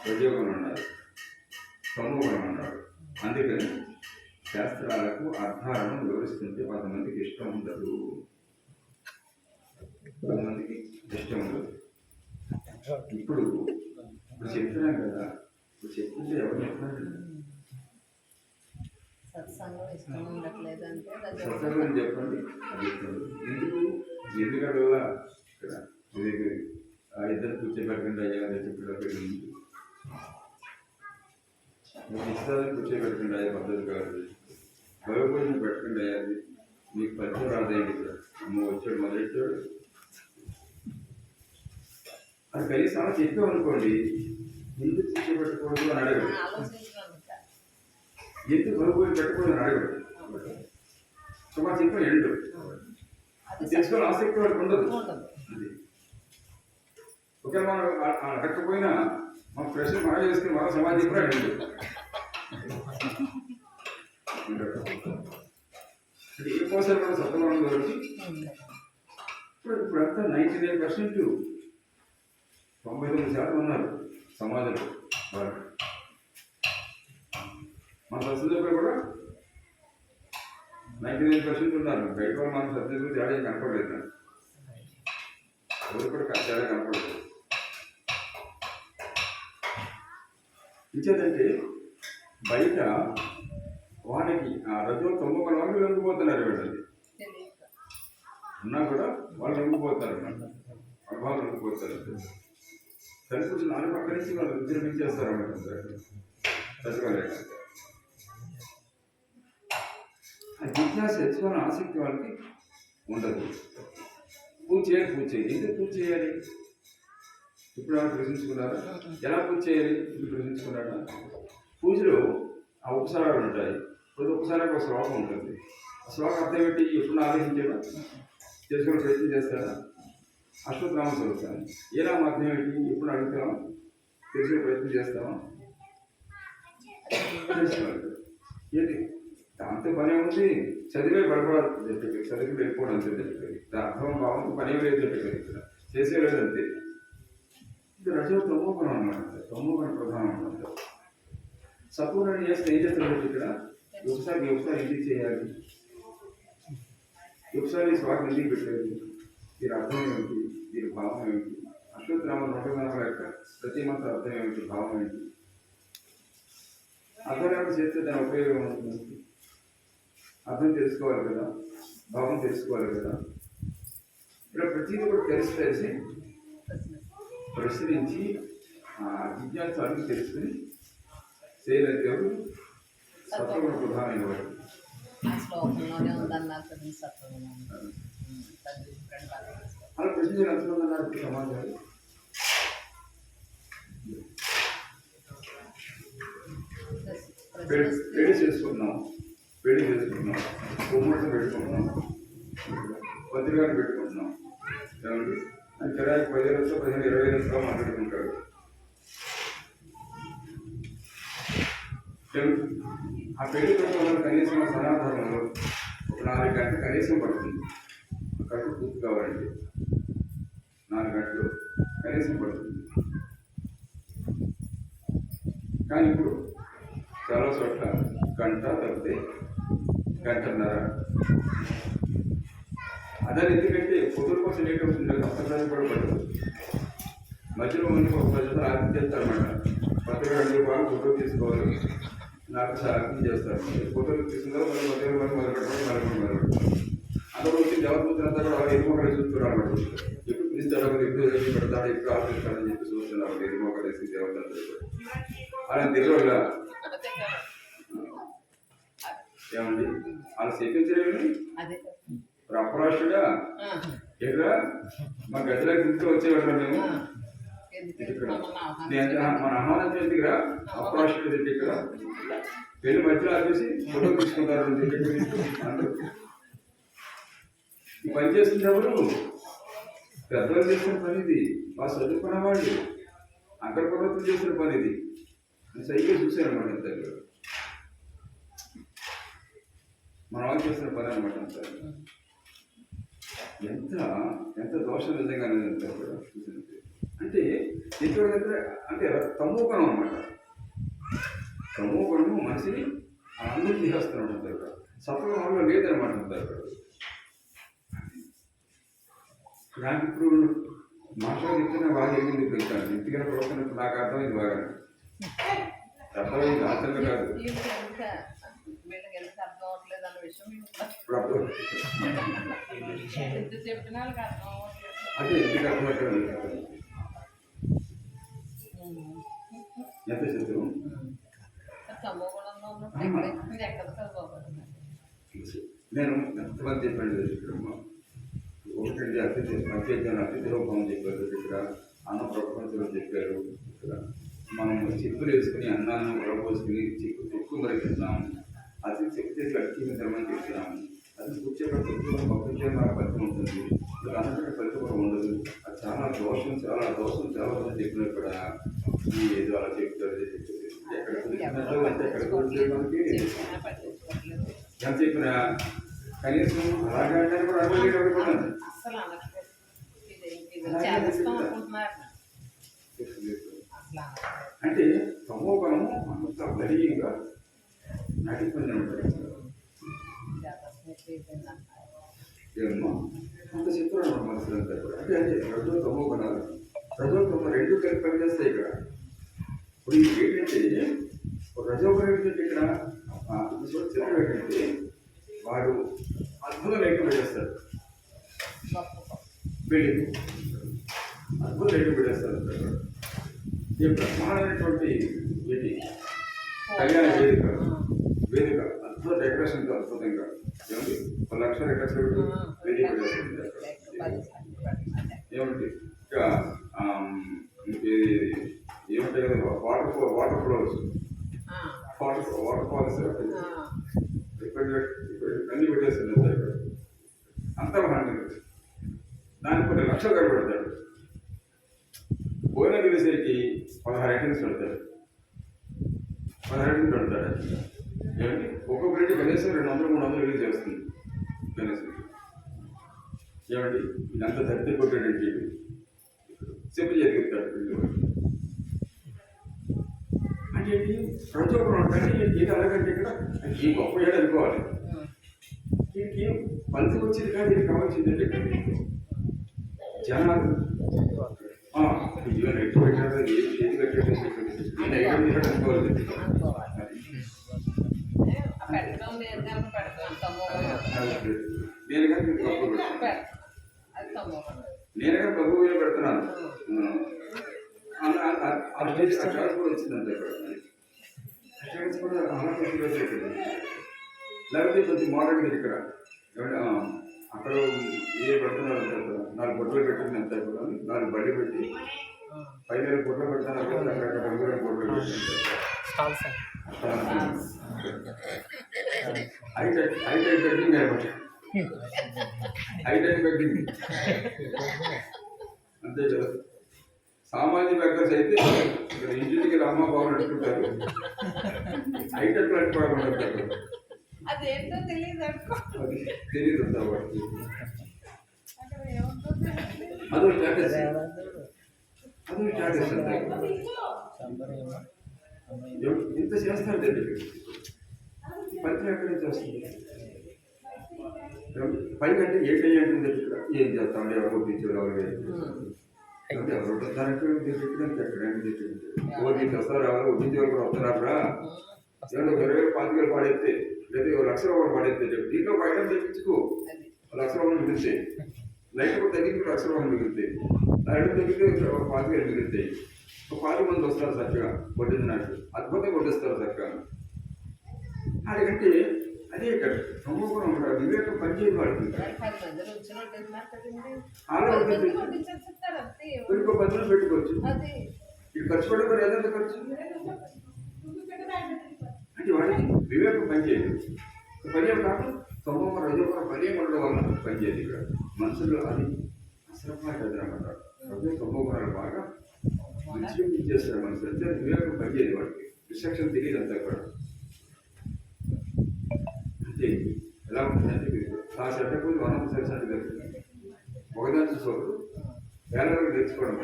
రజోగుణం అన్నారు. తమోగుణం అన్నారు. అందుకని శాస్త్రాలకు అర్థాలను వివరిస్తుంటే కొంతమందికి ఇష్టం ఉండదు. ఇప్పుడు చెప్తున్నాం కదా, ఇప్పుడు చెప్తుంటే ఎవరు చెప్తున్నారు? సత్సంగం చెప్పండి. ఎందుకలా ఇద్దరు కూర్చోబెట్టకండి అయ్యా అని చెప్పేటప్పుడు ఇష్టాలను కూర్చోబెట్టకండి అయ్యా పద్ధతి కాదు. భయపడిన పెట్టకండి అయ్యా, మీకు పరిచయం రాదేయండి. ఇక్కడ అమ్మ వచ్చాడు మొదలెట్టాడు అది కనీసం చెప్పామనుకోండి, ఎందుకు కూర్చోబెట్టకూడదు అని అడగడు. ఎందుకు భయపడి పెట్టకూడదు అని అడగడు. సుమారు చెప్పిన ఎండు తెలుసుకోవాలి ఆసక్తి వాడికి ఉండదు. ఒకవేళ మనం అడగకపోయినా మన ప్రశ్న మనం చేసుకుని మన సమాజం కూడా ఎండు అంటే ఏ కోసం కూడా సత్వనం కాబట్టి ఇప్పుడంతా 99% 99% ఉన్నారు సమాజంలో. మన సంస్కృతిలో కూడా 99% ఉన్నారు. బయట మన సంస్కృతి తేడా కనపడలేదు. ఎవరు కూడా తేడా కనపడలేదు. ఇంకేదంటే బయట వానికి ఆ రజో 90 వరకు లొంగిపోతున్నారు. వీళ్ళని ఉన్నా కూడా వాళ్ళు లొంగిపోతారు, ప్రభావం లొంగిపోతారు. తల్లిపురుషు నాలుగు పక్క నుంచి వాళ్ళు విజృంభించేస్తారు అన్నమాట. చదువుకోలేక ఆ జిజ్ఞాస తెచ్చుకోవాలని ఆసక్తి వాళ్ళకి ఉండదు. పూజ చేయాలి. ఎందుకు పూజ చేయాలి? ఇప్పుడు వాళ్ళు ప్రశ్నించుకున్నారా? ఎలా పూజ చేయాలి? ఇప్పుడు ప్రశ్నించుకున్నారా? పూజలో ఆ ఉపసారాలు ఉంటాయి. ప్రతి ఉపసారానికి ఒక శ్లోకం ఉంటుంది. ఆ శ్లోకం అర్థం ఏంటి? ఎప్పుడు ఆలోచించాడా? తెలుసుకునే ప్రయత్నం చేస్తాడా? అశ్వత్థనామం చదువుతాను. ఏ నామం అర్థం ఏంటి? ఎప్పుడు అడుగుతామా? తెలుసుకునే ప్రయత్నం చేస్తామా? చేసుకోవాలి. ఏంటి దాంతో పని ఉంది, చదివే పడకూడదు చెప్పి చదివి వెళ్ళిపోవడం అంతే చెప్పి అర్థం భావం పని లేదు చెప్పి ఇక్కడ చేసే లేదంతే. ఇది రజో తమోగుణం అన్నమాట, తమోగుణ ప్రధానం అన్నమాట. సపూర్ణ చేస్తే ఏం చేస్తారు ఇక్కడ ఒకసారి ఎందుకు చేయాలి, ఒకసారి స్వామి ఎందుకు పెట్టారు, దీని అర్థం ఏమిటి, దీని భావం ఏమిటి, అశ్వత్థనామ 100 యొక్క ప్రతి మంత్ర అర్థం ఏమిటి, భావం ఏంటి, అర్థం చేస్తే దాని ఉపయోగం ఉంటుంది. అర్థం తెలుసుకోవాలి కదా, భావం తెలుసుకోవాలి కదా. ఇలా ప్రతిదీ కూడా తెలిసి ప్రశ్నించి జిజ్ఞాస అడిగి తెలుసుకుని చేయలేదు ఎవరు సత్వగుణ ప్రధానమైన వాడు. ఆ శ్లోకంలోనే ఉందన్నారు కదా సత్వగుణం. అలా ప్రశ్న ఎంతమంది సమాజాలు పెళ్లి చేసుకుంటున్నాం, గుమ్మడిని పెట్టుకుంటున్నాం, పత్రికాన్ని పెట్టుకుంటున్నాం. ఏమండి అది కిరాయి 10 లక్షలు 15, 20 లక్షలు మాట్లాడుకుంటాడు. ఆ పెళ్లి పెట్టడం కనీసం సనాతనంలో ఒక 4 గంటలు కనీసం పడుతుంది. కట్టు పూర్తి కావాలండి 4 గంటలు కనీసం పడుతుంది. కానీ ఇప్పుడు చాలా చోట్ల గంట తప్పితే గంటన్నర. అదే ఎందుకంటే పొద్దుల కోసం లేట్ అవుతుంది, అసలు కూడా పడదు. మధ్యలో ముందు ఒక 10 నిమిషాలు ఆర్తి చేస్తారన్నమాట. పత్రిక 2 రూపాయలు ఫోటో తీసుకోవాలి, నాకు ఆర్తి చేస్తారు. ఫోటోలు తీసుకున్నారు మళ్ళీ మధ్యలో మొదలుపెట్టాలి. అందరూ వచ్చి దేవతూతులంతా కూడా ఎరుమొక్కలు చూస్తున్నారు అన్నమాట. ఎప్పుడు పిలుస్తాడో ఎప్పుడు పెడతాడు, ఎప్పుడు ఆలోచిస్తాడని చెప్పి చూస్తున్నారు ఎరుమొక్కలు వేసి దేవతలందరూ కూడా. అలా తెలియదు ఏమండి అలా చేపించలేమని అప్రాష్టుడా ఇక్కడ మా గదిలోకి ఇంట్లో వచ్చేవాళ్ళం మేము. మన ఆహ్వానం ఎందుకురా అప్రాష్టుడు ఇక్కడ పెళ్లి మధ్యలో ఆపేసి ఫోటో తీసుకుంటారు అందరూ. ఈ పని చేస్తుంది ఎవరు? పెద్దలు చేసిన పని ఇది, బాగా చదువుకున్న వాళ్ళు అక్కడ ప్రభుత్వం చేసిన పని ఇది. సైకిల్ చూశారన్నమాట అంత మన వాళ్ళు చేసిన పని అనమాట. అంత ఎంత దోషం నిజంగా అంటే ఇక్కడ అంటే తమోగుణం అనమాట. తమోగుణము మనిషిని అందరూ చేస్తున్నాడు అంత ఇక్కడ, సత్వగుణంలో లేదనమాట అంత ఇక్కడ. నాకు ఇప్పుడు మాట్లాడితే బాగా జరిగింది. ఇప్పుడు ఇంకా ఇంటికైనా ప్రవర్తన నాకు అర్థమైంది, బాగా అర్థమైంది. ఆచరణ కాదు అదే ఎందుకు అర్థమవుతుంది. ఎంత శత్రువు నేను ఎంతమంది చెప్పండి ఒకటి అతిథి పంచాయతీ అతిథిలోపం చెప్పారు ఇక్కడ, అన్న ప్రపంచంలో చెప్పారు ఇక్కడ. మనం చెప్పులు వేసుకుని అన్నాన్ని ఉడపోసుకుని ఎక్కువ మరి తింటున్నాము. అది చెక్ చేసి అడిగి ధర్మం చేస్తున్నాము. అది కూర్చోబెట్టి పంపించే నాకు ఫలితం ఉంటుంది, అందుకంటే ఫలితం కూడా ఉండదు. అది చాలా దోషం చాలా మంది చెప్పిన ఇక్కడ ఈ ఏదో అలా చెప్తారు. ఎక్కడ అంటే ఎక్కడ మనకి ఎంత చెప్పినా కనీసం అలాగే అంటే కూడా అర్థం అంటే తమోగుణము అంత బలీయంగా నడిపోయింది ఏమో అంత చెప్తున్నాడు మన మనసులో అంతా కూడా. అంటే అదే రజో తమోగుణాలు, రజో తమో 2 కలిపి పనిచేస్తాయి ఇక్కడ. ఇప్పుడు ఇది ఏంటంటే రజోగుణం ఏంటంటే ఇక్కడ చిత్రం ఏంటంటే వాడు అద్భుత లైట్లు పెట్టేస్తాడు, పెళ్ళి అద్భుత లైట్లు పెట్టేస్తారు. ఈ బ్రహ్మాండమైనటువంటి ఏంటి కళ్యాణ వేదిక అద్భుత డెకరేషన్తో అద్భుతంగా ఏమండి 1 లక్ష డెకరేషన్ వేదిక పెట్టేస్తుంది. ఏమంటే ఇంకా ఏమంటాయి కదా వాటర్ ఫ్లోస్ అన్ని పెట్టేస్తుంది అంతా ఇక్కడ. అంతా బాగుంటుంది. దానికి కొన్ని లక్షలు ఖర్చు పెడతాడు. భోజనం తినేసరికి 16 ఐటమ్స్ పెడతాడు. 16 కడతాడు. ఏమండి ఒక్కొక్క రేటు కనీసం 200-300 రిలీజ్ చేస్తుంది కనీసం. ఏమండి ఇదంతా తట్టి కొట్టాడంటే చెప్పి జరిగిస్తాడు అంటే ఏంటి ప్రతి ఒక్కరు ఉంటాడు. ఏంటి అలాగంటే ఇక్కడ ఈ గొప్ప ఏడు అనుకోవాలి. దీనికి ఫలితం వచ్చింది కానీ దీనికి కావాల్సింది ఏంటంటే జనాలు ఇవన్నీ ఎట్టు పెట్టారు ఏది కట్టాడు అనుకోవాలి. నేను కానీ గొప్ప నేను కానీ ప్రభుత్వ పెడుతున్నాను. అష్టాన్స్ కూడా వచ్చిందంటే అష్టాన్స్ కూడా లేకపోతే కొంచెం మోడర్న్ ఇక్కడ అక్కడ ఏ పెడుతున్నారు 4 బొట్టలు పెట్టింది అంతా కూడా 4 బళ్ళు పెట్టి 5 బొట్టలు పెడతాను అక్కడ 2 బొట్టలు హైటెక్ బెడ్డింగ్ అనమాట. హైటెక్ బెడ్డింగ్ అంతే కదా. సామాన్య బెగ్గర్స్ అయితే ఇక్కడ ఇంటికి అమ్మ బాబు నడుపుకుంటారు. హైటెక్ నడుపుకోవడం అదేంటో తెలియదు తెలియదు అంతా వాడికి. అదో స్టాటస్ అంతా ఇంత చేస్తారు తెలియదు. ఫలితం ఎక్కడి నుంచి వస్తుంది? పైకి అంటే ఏంటి అంటుంది ఇక్కడ ఏం చేస్తాం ఎవరు టీచర్ ఎవరు దానికి ఓ నీకు వస్తారు రావాలి ఉద్యోగులు కూడా వస్తున్నారా ఏమో 20,000-25,000 పాడేస్తే లేదా 1,00,000 పాడేస్తే దీంట్లో 5 తెప్పించుకో 1,00,000 మిగులుతాయి. లైట్ కూడా తగ్గించి 1,00,000 మిగులుతాయి. లైట్ తగ్గితే 5,000 మిగులుతాయి. 10 మంది వస్తారు చక్కగా వడ్డించినట్టు అద్భుతంగా వడ్డిస్తారు చక్కగా. అడిగంటే అదే ఇక్కడ సమూహం వివేకం పనిచేయని వాడుతుంది. ఇంకో 10 మంది పెట్టుకోవచ్చు. ఇది ఖర్చు పెట్టుకోరు ఏదంత ఖర్చు అంటే వాడికి వివేకం పనిచేయదు. పని కాదు సమూహం రజోగుణం పని ఉండడం వల్ల పనిచేయదు. ఇక్కడ మనుషులు అది అసలు అన్నమాట. రజో సమూహాలు బాగా మంచిగా ఇచ్చేస్తారు మనుషులు అంటే వివేకం పనిచేయదు. వాడికి విశేషం తెలియదు అంతా కూడా. అంటే ఎలా ఉంటుందంటే ఆ చట్టపూర్తి వనం సెక్షన్ ఒకదాని చూసుకోవద్దు వేలవరకు తెచ్చుకోవడం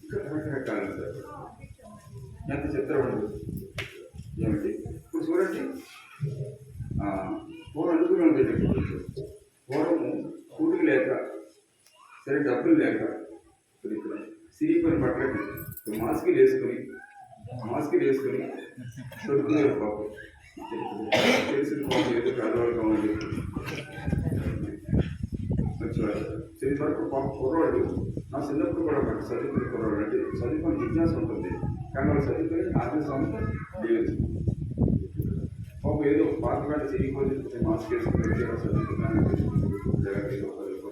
ఇంకా రకరకాలు సార్ ఎంత చిత్రం ఉండదు. ఏమిటి ఇప్పుడు చూడండి పూర్వం అనుకున్నాం తెలియదు. పూర్వము కూతురు లేక సరే డబ్బులు లేక ఇక్కడ సిరిపోయిన బట్టలకి మాస్కులు వేసుకొని దొరుకుతున్నారు పాపం. తెలిసిన పాపం ఏదో పేదవాళ్ళు కావాలి చిన్న వరకు పాపం కుర్రవాళ్ళు నా చిన్నప్పుడు కూడా చదువుకునే కుర్రవాళ్ళు అంటే చదువుకొని జిజ్ఞాస ఉంటుంది కానీ వాళ్ళు చదువుకొని ఆర్థిక సంస్థ లేదు. పాపం ఏదో పాత చిరిగిపోతే మాస్క్ వేసుకుని చదువుకున్నాను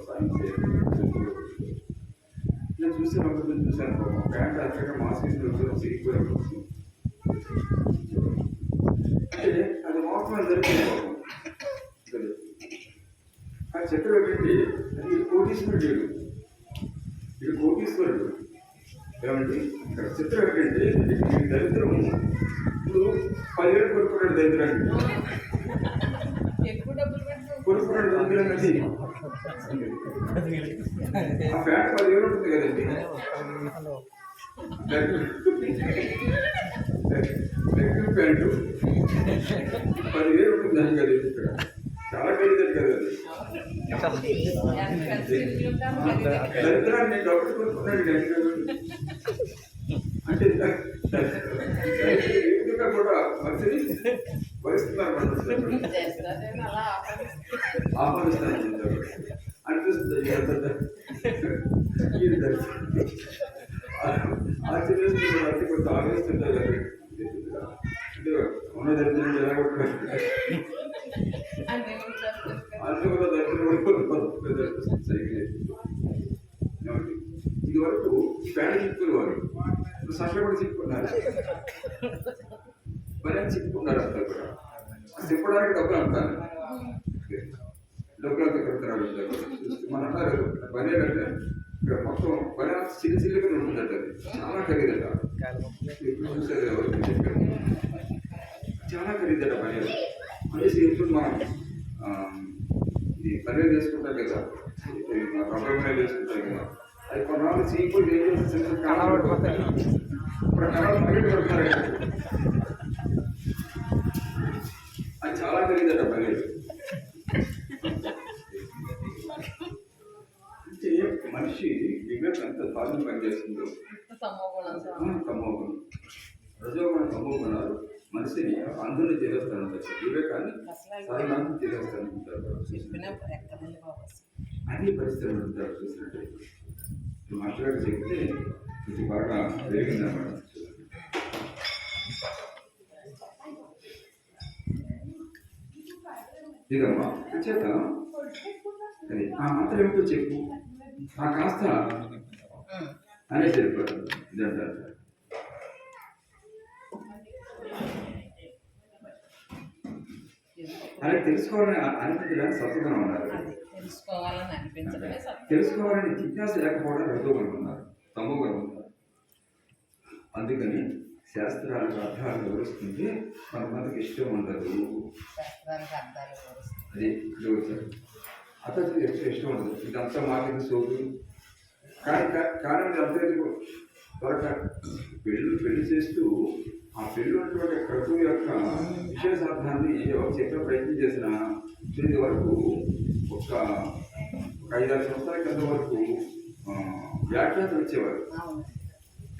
సాయం నేను చూస్తే ఒకరిని చూశాను. పాపం ప్యాంట్ అక్కడ మాస్క్ వేసుకుని చిరిగిపోయాడు. అంటే అది మోసం జరిగింది పాపం. ఆ చక్రం ఏంటంటే అది కోటీశ్వరుడు. ఇది కోటీశ్వరుడు ఏమంటే ఇక్కడ చిత్రం ఏంటంటే ఈ దరిద్రం ఇప్పుడు 10,000 కొనుక్కున్నాడు దరిద్రాన్ని కొనుక్కున్నాడు దరిద్రం అది ఆ ప్యాంట్ 10,000 ఉంటుంది కదండి. ప్యాంటు 10,000 ఉంటుంది దాని కదా. ఇక్కడ చాలా ఖరీదు కదా అది. దరిద్రాన్ని డబ్బులు కొనుక్కున్నాడు అంటే ఎందుకంటే కూడా మంచిది వహిస్తున్నారు ఆహ్వానిస్తారు అనిపిస్తుంది. ఆశ్చర్యస్తుంది అంటే కొంచెం ఆలోచిస్తుంటారు కదా అంటే ఉన్న దరిద్రం ఎలా కొట్టుకుంటారు అందులో కూడా దరిద్రం సైకిల్. ఇది వరకు ప్యాంట్ చిక్కుకునేవారు సఫర్ కూడా చిక్కుకున్నారు పని చిక్కుకున్నారు అంతా కూడా. చెప్పడానికి డబ్బులు అంటారు డబ్బులు అంతా కడుతున్నారు. మన అన్నారు పని ఏంటంటే ఇక్కడ మొత్తం పని చిన్న చిన్నగా ఉంటుందట. అది చాలా ఖరీదట. ఇప్పుడు చూసేది ఎవరు ఇది పన్నీర్ చేసుకుంటారు కదా, కొబ్బరి పన్నీర్ చేసుకుంటారు కదా, అది కొన్నాళ్ళు చీపోయి ఏం చేస్తుంది కలవడిపోతాయి. ఇప్పుడు కలవడం పన్నీర్ పెడతారు. అది చాలా తెలియదట పన్నీర్. అంటే మనిషి వివేక్ ఎంత బాగా పనిచేస్తుందో, తమోగుణం రజోగుణం తమోగుణాలు మనిషిని అందుని తెలియస్తానంటారు, వివేకాన్ని సరైన తెలియస్తానంటారు. అన్ని పరిస్థితులు ఉంటారు. చూసినట్టయితే మాస్టర్ గారు చెప్తే ఇది బాగా పెరిగిందన్నమాట. ఇదమ్మా చేత అది ఆ మాత్రం ఏమిటో చెప్పు, ఆ కాస్త అనే చెప్పారు. ఇదంటారు అలా తెలుసుకోవాలని అనిపించడానికి సత్వగుణం ఉన్నారు. తెలుసుకోవాలని జిజ్ఞాస లేకపోవడం రజోగుణం ఉన్నారు, తమోగుణం ఉన్నారు. అందుకని శాస్త్రాలకు అర్థాలు వివరిస్తుంటే కొంతమందికి ఇష్టం ఉండదు. అది వచ్చారు అతనికి ఇష్టం ఉండదు. ఇదంతా మాకెందుకు సోదు కానీ కారణం అంతేందుకు త్వరగా పెళ్లి చేస్తూ ఆ పెళ్లి ఉన్నటువంటి క్రతువు యొక్క విశేషార్థాన్ని ఎవరు చెప్పే ప్రయత్నం చేసినా దీని వరకు ఒక 5-6 సంవత్సరాల కింద వరకు వ్యాఖ్యాతలు వచ్చేవారు.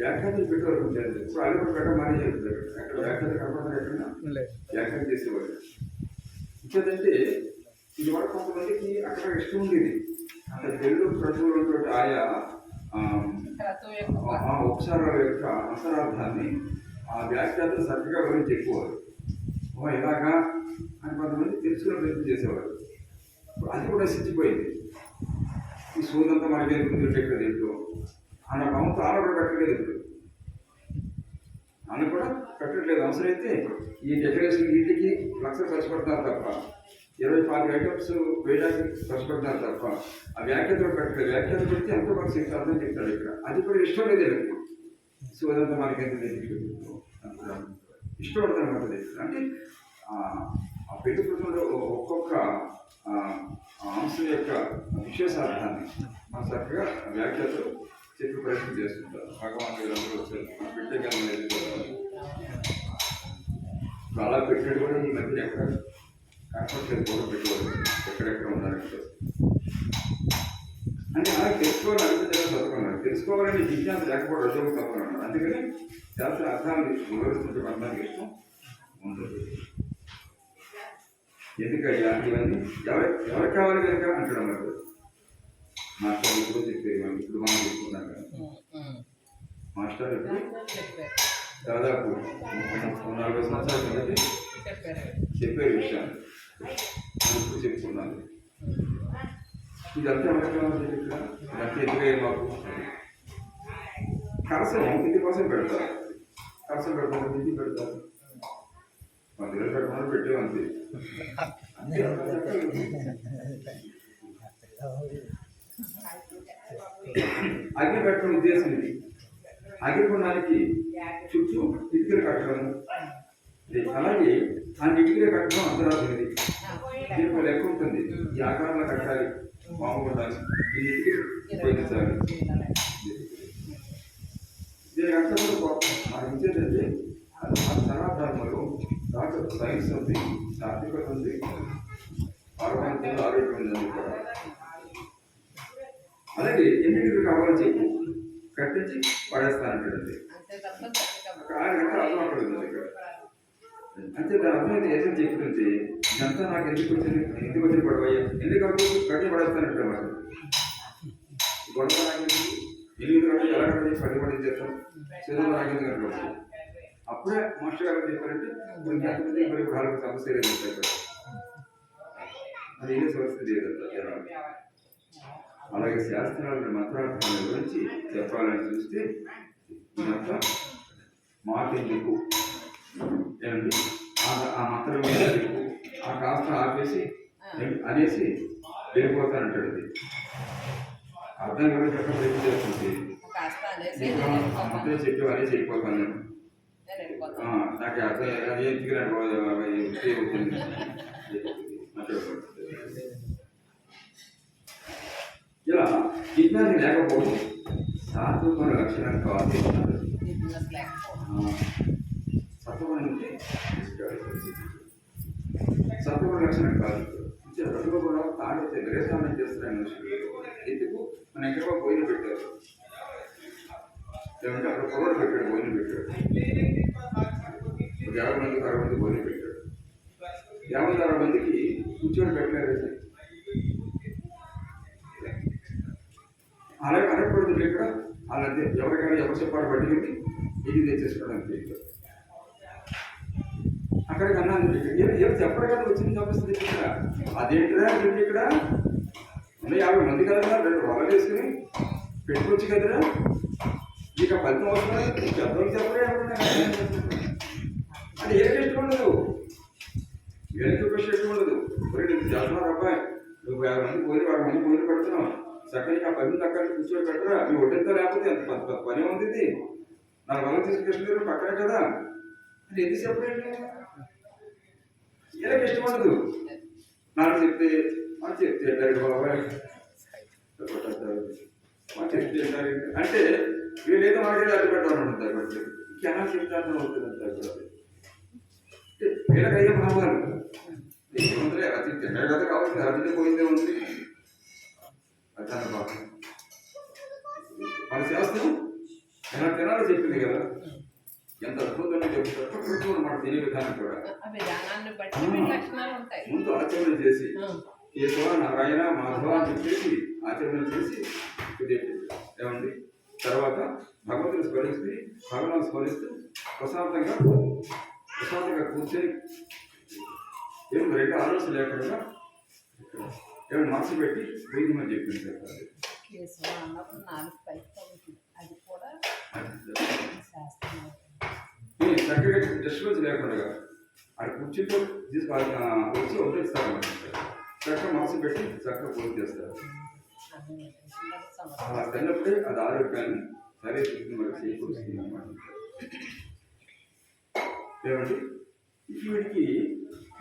వ్యాఖ్యాతలు పెట్టేవారు. ఇప్పుడు అది కూడా పెట్ట మానే చెప్తారు. అక్కడ వ్యాఖ్యాత కనపడతారు, ఎక్కడైనా వ్యాఖ్యాతం చేసేవారు. ఇంకేదంటే ఇది వరకు కొంతమందికి అక్కడ ఇష్టం ఉండేది. అక్కడ పెళ్ళు క్రతువులు ఉన్నటువంటి ఆయా ఉపసారాల యొక్క అంతరార్థాన్ని ఆ వ్యాఖ్యాతలు సరిగ్గా గురించి చెప్పేవారు. ఇలాగా అని కొంతమంది తెలుసుకునే ప్రయత్నం చేసేవారు. అది కూడా నశించిపోయింది. ఈ సూదంతా మనకి ఎందుకు ఎక్కడ ఏంటో అన్న భావంతో ఆన కూడా పెట్టలేదు. ఇప్పుడు ఆన కూడా పెట్టట్లేదు. అవసరమైతే ఈ డెకరేషన్ వీటికి లక్షలు ఖర్చు పెడతారు తప్ప, 20-25 ఐటమ్స్ వేయడానికి ఖర్చు పెడతారు తప్ప ఆ వ్యాఖ్యాత కూడా పెట్టలేదు. వ్యాఖ్యాత పెడితే ఎంతో కొంత అర్థం చెప్తాడు. ఇక్కడ అది కూడా ఇష్టం లేదు. సూదంతా మనకి ఎందుకు ఇష్టం పడతాను. అంటే ఆ పెళ్లి కుటుంబంలో ఒక్కొక్క అంశం యొక్క విశేషార్థాన్ని మన చక్కగా వ్యాఖ్యతో చెప్పి ప్రయత్నం చేస్తుంటారు. భగవాన్ అందరూ వచ్చారు. పెట్టే కాలం లేదు. అలా పెట్టినట్టు కూడా ఈ మధ్య ఎక్కడ కనపడలేదు. కూడా పెట్టేవారు ఎక్కడెక్కడ ఉన్నారంటే అంటే అలా తెలుసుకోవాలని అనిపించడం చదువుకున్నారు. తెలుసుకోవాలని జిజ్ఞాస లేకపోవడం రజోగుణం చదువుకున్నారు. అందుకని శాస్త్ర అర్థాన్ని వివరిస్తుంటే అందరికి ఇష్టం ఉండదు. ఎందుకయ్యా ఇవన్నీ ఎవరు కావాలి కనుక అంటడం లేదు. మాస్టర్ ఇప్పుడు చెప్పేది ఇప్పుడు మనం చెప్పుకున్నాం కదా. మాస్టర్ ఇప్పుడు దాదాపు 40 సంవత్సరాల కిందటి చెప్పే విషయాన్ని ఇప్పుడు చెప్పుకున్నాను. ఇదంతా ఎవరికి కావాలి? ఇదంతా ఎందుకయ్యా మాకు కలసం ఇంటి కోసం పెడతారు. కలసం పెడతారు, ఇంటి పెడతారు. 10 రోజులు పెట్టమని పెట్టేవంతే. అగ్ని పెట్టడం ఉద్దేశం ఇది. అగ్నికొండానికి చుట్టూ ఇటుకలు కట్టడం, అలాగే ఆ ఇటుకలు కట్టడం అంతరార్థం ఇది. దీనికి లెక్క ఉంటుంది. ఈ ఆకారంలో కట్టాలి, బాగుండాలి, ఈ ఇటుకలు ఉపయోగించాలి. దీనికి అర్థం మనకి ఇచ్చేదంటే అది మన సనాధర్మలో డాక్టర్ సైన్స్ ఉంది, సాత్వికత ఉంది, ఆరోగ్యం ఉందని కూడా. అలాగే ఎన్నికలు కావాలని చెప్పి కట్టించి పడేస్తానంటే ఆయన అర్థం అక్కడ ఉంది ఇక్కడ. అంటే దాని అర్థం అయితే ఏదైనా చెప్తుంటే ఇదంతా నాకు ఎందుకు వచ్చిన పడవయ్యా, ఎందుకు కట్టి పడేస్తానంటే మరి గొడవ నాకు ఎనిమిది గంటలు ఎలా కట్టి 10 గంటలు చేస్తాం, చదువు నాకు ఎందుకు కట్టవచ్చు. అప్పుడే మాస్టర్ గారు చెప్పారంటే మరి వాళ్ళకి సమస్య లేదు. అది ఏ సమస్య లేదంట. అలాగే శాస్త్రాలను మంత్రార్థాల గురించి చెప్పాలని చూస్తే ఇదంతా మాకెందుకు ఏమండి, ఆ మంత్రం చెప్పు, ఆ కాస్త ఆపేసి అనేసి వెళ్ళిపోతానంటాడు. అది అర్థం కూడా చెప్పడం ప్రయత్నం చేస్తుంది. ఆ మంత్రం చెప్పి అనేసి వెళ్ళిపోతాను నేను. నాకు అర్థం అది ఎందుకు జిజ్ఞాస లేకపోవడం సాత్విక లక్షణం కాదు. బిజినెస్ లేకపోవడం. సత్వగుణం అంటే సత్వగుణ లక్షణం కాదు. రెండు కూడా తాడితే గ్రేసానం చేస్తున్నాయి మనుషులు. ఎందుకు మన ఎక్కడో పోయిన పెట్టారు, ఏమంటే అక్కడ పొగడు పెట్టాడు, పోయిన పెట్టాడు. ఒక 50 మందికి 60 మంది పోయిన పెట్టాడు. 50-60 మందికి కూర్చొని పెట్టలేదు. అలాగే అనకూడదు ఇక్కడ. అలా ఎవరికైనా ఎవరు చెప్పాడు పట్టుకుంది ఇది తెచ్చేసుకోవడం అంతే. అక్కడికి అన్నాను ఏం చెప్పరు కదా, వచ్చింది చూపిస్తుంది ఇక్కడ. అదేంటిరా రెండు ఇక్కడ ఉన్న 50 మంది కదా, 2 వలలు వేసుకుని పెట్టుకోవచ్చు కదరా, ఇక ఫలితం వస్తుంది. చెప్పడం చెప్పరే అంటే ఏ ఇష్టం ఉండదు, వీళ్ళకి ఒక ఇష్టం ఉండదు. నీకు చేస్తున్నారు అబ్బాయి, నువ్వు 50 మంది పోయి 60 మంది పోయి పెడుతున్నావు, చక్కగా ఆ 10 మంది అక్కడ కూర్చొని పెట్టరా, మీ ఒడ్డంతా లేకపోతే అంత పెద్ద పని ఉంది. ఇది నా వల్ల తీసుకొచ్చిన పక్కనే కదా అంటే ఎందుకు చెప్పలేదు. వీళ్ళకి ఇష్టం ఉండదు. నాకు చెప్తే అంటారు బాబాయ్, చెప్తే అంటే వీళ్ళు ఏదో మాట్లాడి అది పెట్టాలని ఉంటారు. బట్టి ఇంకెలా చెప్తాను అవుతుంది అంటారు. వీళ్ళకి అయ్యే భావాలు ఏముందిలే, అది తిన్నాడు కదా కావచ్చు, అది పోయిందే ఉంది అది తన భావం. మన శాస్త్రం ఎలా తినాలో చెప్పింది కదా, ఎంత అద్భుతంగా చెప్తారు అనమాట. తినే విధానం కూడా ముందు ఆచరణ చేసి కేశవ నారాయణ మాధవ అని చెప్పేసి ఆచరణ చేసి ఏమండి, తర్వాత భగవంతుని స్మరిస్తూ భగవాన్ స్మరిస్తూ ప్రశాంతంగా కూర్చొని ఏం రెండు ఆలోచన లేకుండా ఏమైనా మనసు పెట్టి వైద్యమని చెప్పింది సార్. చక్కగా డిస్టర్బెన్స్ లేకుండా అక్కడ కూర్చుంటూ వచ్చి వదిలేస్తారన్నమాట. చక్కగా మనసు పెట్టి చక్కగా పూర్తి చేస్తారు. అలా తిన్నప్పుడే అది ఆరోగ్యాన్ని సరే చూస్తుంది, మనకి చేకూరుస్తుంది అన్నమాట. ఏమండి వీడికి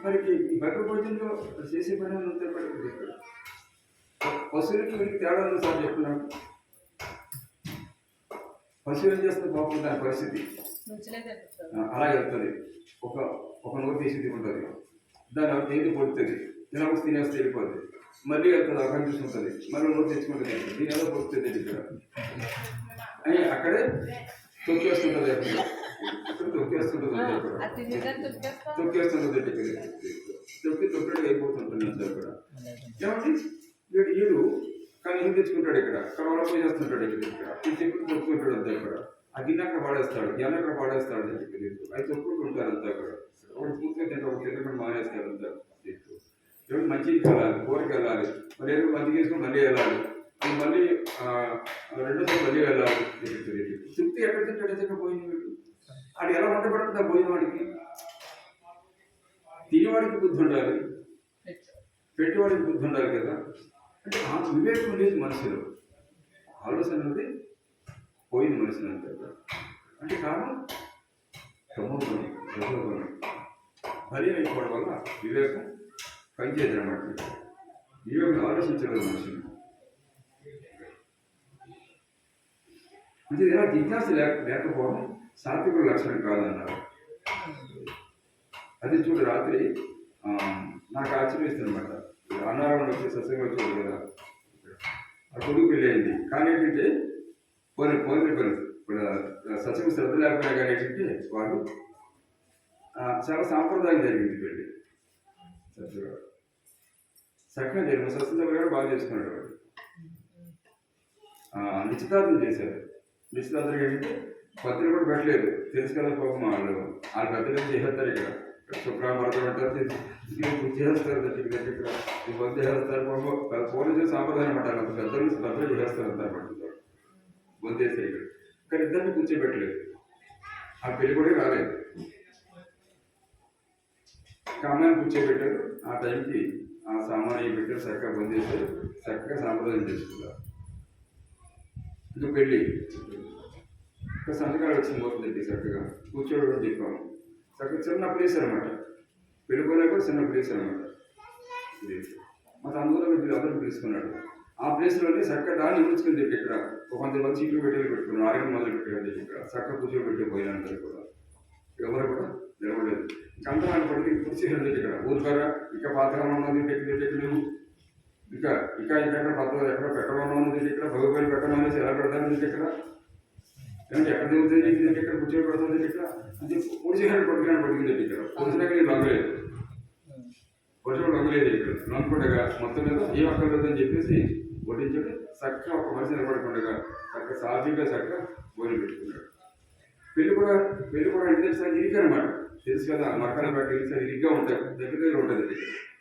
మరికి బయట భోజనంలో చేసే పని అంతా పశువులకి వీడికి తేడా ఉంది సార్ చెప్తున్నాను. పశువు ఏం చేస్తుంది బాబు, దాని పరిస్థితి అలా వెళ్తుంది. ఒక నోరు తీసి ఉంటుంది, దాని తేది పొడుతుంది, ఇలా వచ్చి తినేస్తే వెళ్ళిపోతుంది, మళ్ళీ వెళ్తుంది, అక్కడ చూసుకుంటుంది, మళ్ళీ నోరు తెచ్చుకుంటుంది, దీని ఏదో పొడుతుంది ఇక్కడ అని అక్కడే తొక్కేస్తుంటుంది. ఇక్కడ తొక్కేస్తుంటుంది, తొక్కేటట్టు అయిపోతుంటుంది అంతా ఇక్కడ. ఏమండి వీడు కానీ ఏం తెచ్చుకుంటాడు, ఇక్కడ కరోనా పోయి చేస్తుంటాడు, ఇక్కడ ఈ చెప్పులు తొక్కుకుంటాడు అంతా ఇక్కడ. ఆ గిన్నె అక్కడ పాడేస్తాడు, గిన్నె అక్కడ పాడేస్తాడు, అది తొక్కుకుంటారు అంతా అక్కడ. ఒకటి పూర్తిగా తింటే ఒక తినకుండా మానేస్తాడు అంతా. ఎవరు మంచికి వెళ్ళాలి, కూరకి వెళ్ళాలి, మరి ఏదో మంచిగా వేసుకొని మళ్ళీ వెళ్ళాలి, మళ్ళీ రెండోసారి మళ్ళీ వెళ్ళాలి. తృప్తి ఎక్కడ తింటాడు, ఎక్కడ పోయింది వీడు. అది ఎలా వంటపడుతుంది ఆ పోయినవాడికి. తినేవాడికి బుద్ధి ఉండాలి, పెట్టేవాడికి బుద్ధి ఉండాలి కదా. అంటే ఆ వివేకం ఉండేది మనసులో, ఆలోచన అనేది పోయింది మనసులో అంతా. అంటే కారణం తమోగుణం, రజోగుణం బలీయం అయిపోవడం వల్ల వివేకం పనిచేయదు అన్నమాట. వివేకం ఆలోచించలేదు మనుషులు. అంటే ఇలా జిజ్ఞాస లేకపోవడం సాత్విక లక్షణం కాదన్నారు. అది చూడు రాత్రి నాకు ఆశ్చర్యస్తుంది అనమాట. అన్నారం వచ్చి సత్సంగా వచ్చేది కదా, ఆ కొడుకు పెళ్ళి అయింది. కానీ ఏంటంటే పోనీ ఇప్పుడు సత్సంగ శ్రద్ధ లేకపోయినా కానీ ఏంటంటే వాడు చాలా సాంప్రదాయం జరిగింది పెళ్ళి. చక్కగా జరిగింది, సత్సంగ కూడా బాగా చేసుకున్నాడు వాడు. నిశ్చితార్థం చేశారు. నిశ్చితార్థం ఏంటంటే పత్రిక కూడా పెట్టలేదు, తెలుసు కదా పాపం వాళ్ళు పెద్దలు చేసేస్తారు. ఇక్కడ శుక్రామర్థం అంటారు, చేస్తారు ఇక్కడ బొద్దు చేస్తారు. పోలీసు సాంప్రదాయం అంటారు, అంత పెద్దలు చేస్తారు అంతా పడుతుంటారు బొద్దేస్తారు ఇక్కడ. కానీ ఇద్దరిని కూర్చోబెట్టలేదు, ఆ పెళ్లి కూడా రాలేదు. అమ్మాయిని కూర్చోబెట్టారు. ఆ టైంకి ఆ సామాన్య పెట్టారు, చక్కగా బొద్దేశారు, చక్కగా సాంప్రదాయం చేసుకున్నారు. ఇంకా పెళ్ళి ఇంకా సంతకాలు వచ్చింది పోతుంది, చక్కగా కూర్చోవడం చెప్పాము. చక్కగా చిన్న ప్లేస్ అనమాట, పెళ్ళిపోయినా కూడా చిన్న ప్లేస్ అనమాట. మొత్తం అందులో అందరూ పిలుచుకున్నాడు. ఆ ప్లేస్లోనే చక్కగా దాన్ని ఉంచుకుని చెప్పి ఇక్కడ ఒక 100 మంది సీట్లు పెట్టుకున్నారు. ఆరోగ్యం మొదలు పెట్టారు ఇక్కడ చక్కగా కూర్చొని పెట్టి పోయినందరూ కూడా ఎవరు కూడా నిలబడలేదు. చంద్రాన్ని పడితే కూర్చోలేదు ఇక్కడ ఊరుకారా ఇంకా పాతగా ఉన్నది పెట్టలేవు ఇంకా ఇంకా ఇక్కడ పద్ధతి ఎక్కడ పెట్టడం ఉన్నది ఇక్కడ భగవన్ పెట్టమనేసి ఎలా పెడతానని ఇక్కడ అంటే ఎక్కడ దిగుతుంది ఇక్కడ కూర్చొని పెడుతుంది ఇక్కడ అంటే కూర్చోని పట్టుకుని ఇక్కడ కూర్చున్నాక నేను లొంగలేదు కొంచెం లొంగలేదు ఇక్కడ లొంగకుండగా మొత్తం మీద ఏం అక్కర్లేదని చెప్పేసి వడ్డించండి చక్కగా ఒక మనిషి నిలబడకుండా చక్కగా సాఫీగా చక్కగా భోజనం పెట్టుకున్నాడు. పెళ్లి కూడా ఇంటి సార్ ఇరిగా అనమాట తెలుసు కదా మక్కల బట్టి సార్ ఇరిగ్గా ఉంటాయి దగ్గర ఉంటుంది.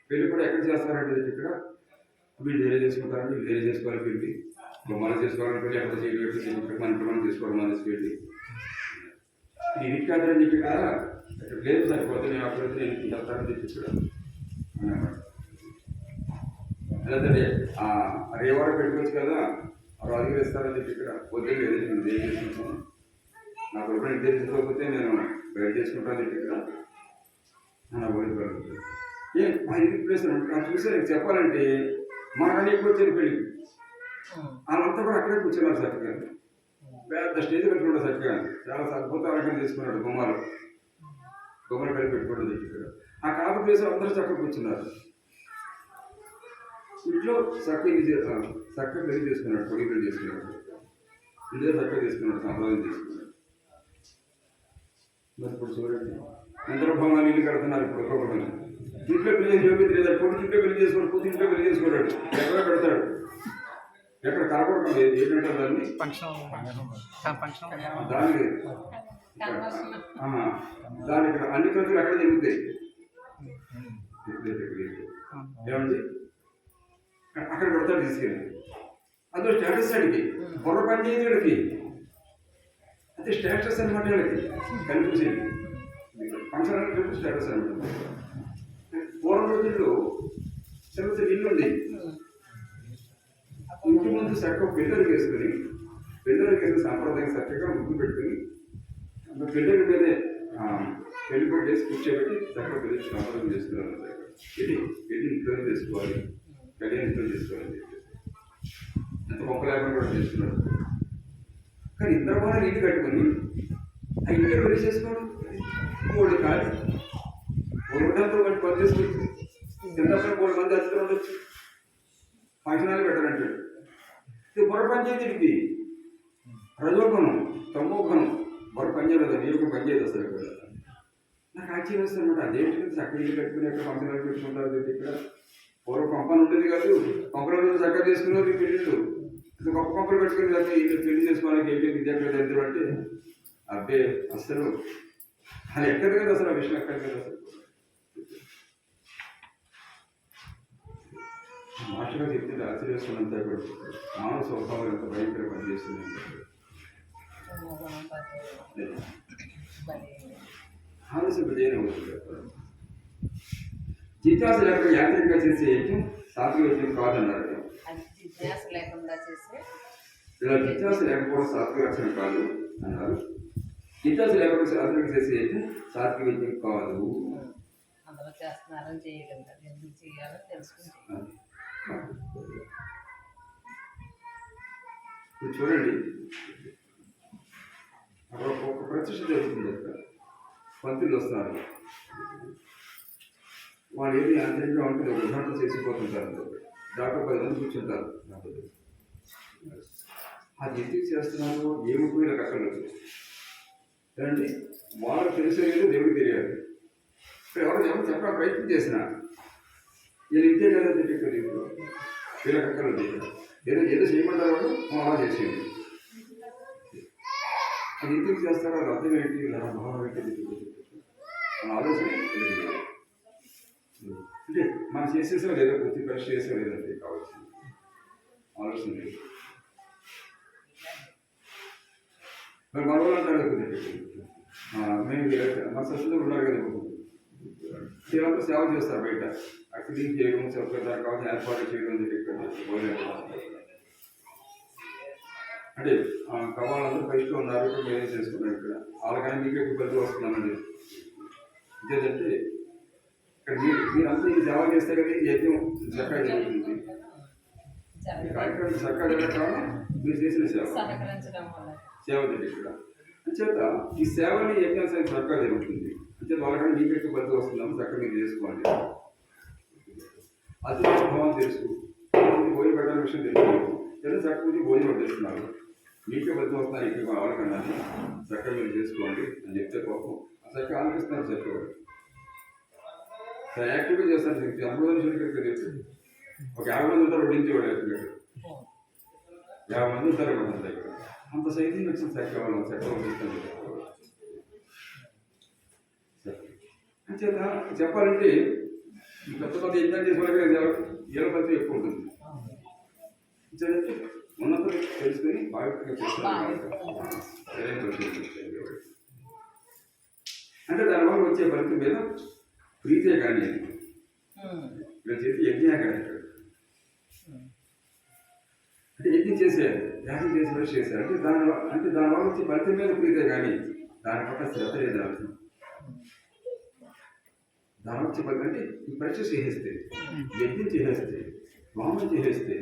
పెళ్లి కూడా ఎక్కడ చేస్తారంటే ఇక్కడ వీళ్ళు వేరే చేసుకుంటారంటే వీళ్ళు వేరే చేసుకోవాలి పెళ్లి మనం చేసుకోవాలని పెళ్లి ఎక్కడ చేయడం మన ఇంట్లో మనం చేసుకోవడం అనేసి పెళ్లి ఇది కాదని చెప్పి ఇక్కడ లేదు సరిపోతే నేను అక్కడ నేను చెప్తానని చెప్పి ఇక్కడ అన్నమాట. అదే రేవాడ పెట్టుకోవచ్చు కదా రాజుగారు ఇస్తారని చెప్పి ఇక్కడ వద్దే లేదు నేను ఏం చేసుకుంటాను నాకు ఎవరైనా నిర్దేశించకపోతే నేను బయట చేసుకుంటాను చెప్పి ఇక్కడ నా ఓడిపోయి మా ఇంటి ప్లేస్ చూసే నీకు చెప్పాలంటే మాకని ఎక్కువ వచ్చారు పెళ్ళికి వాళ్ళంతా కూడా అక్కడే కూర్చున్నారు చక్కగా పెద్ద స్టేజ్ పెట్టుకున్నాడు చక్కగా చాలా అద్భుత ఆరోగ్యం చేసుకున్నాడు గుమ్మాలు కలిపి పెట్టుకోవడం ఇక్కడ ఆ కాదు ప్లేస్ అందరూ చక్కగా కూర్చున్నారు. ఇంట్లో చక్కగా పెళ్లి చేసుకున్నాడు పొడి పెళ్లి చేసుకున్నాడు ఇంట్లో చక్కగా చేసుకున్నాడు సంప్రదాయం చేసుకున్నాడు. మరి ఇప్పుడు చూడండి అందరూ భవనాలు ఇల్లు కడుతున్నారు ఇప్పుడు ఒక్కొక్కటి ఇంట్లో పెళ్లి చేసి లేదా కొడుకు ఇంట్లో పెళ్లి చేసుకోడు కూతురు ఇంట్లో పెళ్లి చేసుకున్నాడు ఎక్కడ పెడతాడు ఎక్కడ కలపడం ఏంటంటే దాన్ని దాని ఇక్కడ అన్ని ఖర్చులు అక్కడ జరుగుతాయి ఏమండి అక్కడ పెడతాడు తీసుకెళ్ళి అందులో స్టేటస్ అడిగి బుర్ర పని చేయడానికి అంటే స్టేటస్ అనమాట కనిపించింది ఫంక్షన్ అంటే స్టేటస్ అనమాట. పూర్వం రోజుల్లో చిన్న ఇల్లు ఉంది ఇంటి ముందు చక్కగా పిల్లలు వేసుకుని సాంప్రదాయం చక్కగా ముగ్గు పెట్టుకుని పిల్లల మీదే పెళ్లి కూడా వేసి కూర్చోబెట్టి చక్కగా పిల్లలు సాంప్రదాయం చేసుకున్నారు. పెళ్లి ఇంట్లోనే చేసుకోవాలి కళ్యాణ ఇంట్లో చేసుకోవాలని చెప్పేసి ఎంత గొప్ప లేకుండా కూడా చేస్తున్నారు. కానీ ఇద్దరు కూడా నీళ్ళు కట్టుకుని ఆ ఇంట్లో పెళ్లి చేసుకోవడం మూడు కాదు ఒకటంతో వాటి పని చేసుకుంటుంది చిన్నప్పుడు 3 మంది అతిథులు ఉండొచ్చు ఫంక్షనాలు పెట్టారంటాడు. ఇది బుర్ర పంచాయతీకి రజోగుణం తమోగుణం బుర్ర పనిచేయలేదు నీకు పనిచేయదు అసలు ఇక్కడ నాకు ఆశ్చర్యం వస్తుంది అనమాట. అదేంటి చక్కగా ఇల్లు కట్టుకుని ఎక్కడ ఫంక్షనాలు పెట్టుకుంటారు ఇక్కడ పూర్వ కొంపలు ఉంటుంది కాదు కొంపలు చక్కగా చేసుకున్నారు పెళ్ళిళ్ళు గొప్ప కొంపలు పెట్టుకుని లేకపోతే పెళ్లి చేసుకోవడానికి ఏంటి విద్యార్థులు దగ్గర అంటే అబ్బే అసలు అది ఎక్కదు కదా అసలు ఆ విషయం ఎక్కదు కదా అసలు మాటగా చెప్తే ఆశ్చర్యస్తున్నంత కూడా మానవ స్వభావం ఎంత భయంకర పనిచేస్తుంది. ఆలోచింపజేయని అవుతుంది. జిజ్ఞాస లేకుండా యాంత్రికంగా చేసే యజ్ఞం సాత్విక యజ్ఞం కాదన్నారు. ఇలా జిజ్ఞాస లేకపోవడం సాత్విక రక్షణ కాదు అన్నారు. జిజ్ఞాస లేకుండా సాత్విక చేసే యజ్ఞం సాత్విక యజ్ఞం కాదు. చూడండి అక్కడ ఒక ప్రత్యక్ష జరుగుతుంది అక్కడ పంతులు వస్తున్నారు వాళ్ళు ఏది యాంత్రికంగా ఉంటుంది ఒక గంట చేసిపోతుంటారు డాక్టర్ 10 మంది కూర్చుంటారు. అది ఎందుకు చేస్తున్నారు ఏమిటి వీళ్ళకి అక్కర్లేదు ఏమండి వాళ్ళకి తెలిసేది దేవుడికి తెలియాలి. ఇప్పుడు ఎవరు చెప్పడం ప్రయత్నం చేసిన వీళ్ళు ఇంతే కదా తెలియదు వీళ్ళకి అక్కర్లేదు ఏదో చేయమంటారు వాళ్ళు అలా చేసేది అది ఎందుకు చేస్తారో అది అర్థం ఏంటి భావం ఏంటి ఆలోచన అంటే మనం చేసేసా లేదా పూర్తి పరీక్ష చేసా లేదంటే కావాల్సింది ఆలోచన లేదు. మరి మనవాళ్ళు అంటారు మేము మన సస్సులో ఉన్నారు కదా సేవకు సేవ చేస్తారు బయట క్లీన్ చేయడం దానికి కావాల్సిన ఏర్పాటు చేయడం అంటే కవాళ్ళందరూ పైకి ఉన్నారు ఇప్పుడు మేనేజ్ చేసుకున్నాం ఇక్కడ వాళ్ళకైనా మీకు ఎక్కువ పెద్ద వస్తున్నామండి. ఇంకేంటంటే ఇక్కడ మీరంతా ఇది సేవ చేస్తే కదా యజ్ఞం చక్కగా జరుగుతుంది. ఇక్కడ చక్కగా జరగడం కారణం మీరు చేసిన సేవ. సహకరించడం వల్ల సేవ తెలియదు ఇక్కడ అంచేత ఈ సేవని యజ్ఞానికి చక్కగా జరుగుతుంది. అంచేత వాళ్ళకంటే మీకు ఎక్కువ బతుకు వస్తుందని చక్కగా మీరు చేసుకోండి. అతిథి భావం తెలుసు, భోజనం పెట్టాలని విషయం తెలుసుకోలేదు, తెలిసి చక్కగా భోజనం వడ్డిస్తున్నారు. మీకే బతుకు వస్తున్నారు, ఎక్కువ వాళ్ళకన్నా చక్కగా మీరు చేసుకోండి అని చెప్తే పాపం చక్కగా ఆలోచిస్తున్నారు. చక్కగా యాక్టివ్గా చేస్తాను. చెప్తే అనుభవం చెప్తే ఒక 50 మంది ఉంటారు, వడ్డించేవాడు ఇక్కడ 50 మంది ఉంటారు మన దగ్గర. అంత సైతం వచ్చింది చక్కగా వాళ్ళని చక్కగా వడ్డిస్తాను. అంచేత చెప్పాలంటే ఈ కొత్త కొత్త యజ్ఞాలు చేసే వాళ్ళకి ఏళ్ళ ఫలితం ఎక్కువ ఉంటుంది. అంచేదంటే ఉన్నప్పుడు తెలుసుకొని బాగా చేస్తారు. అంటే దానివల్ల వచ్చే ఫలితం మీద ప్రీతే కానీ వీళ్ళ చేతి యజ్ఞ కానీ అంటే యజ్ఞం చేసేయాలి, యాగం చేసి బ్రష్ చేశారు అంటే దానివల్ల వచ్చే ఫలితం మీద ప్రీతే కానీ దాని పట్ల శ్రద్ధ లేదు అర్థం. దాని వచ్చే ఫలితం అంటే ఈ పరీక్ష చేసేస్తే, యజ్ఞం చేసేస్తే, వామం చేసేస్తే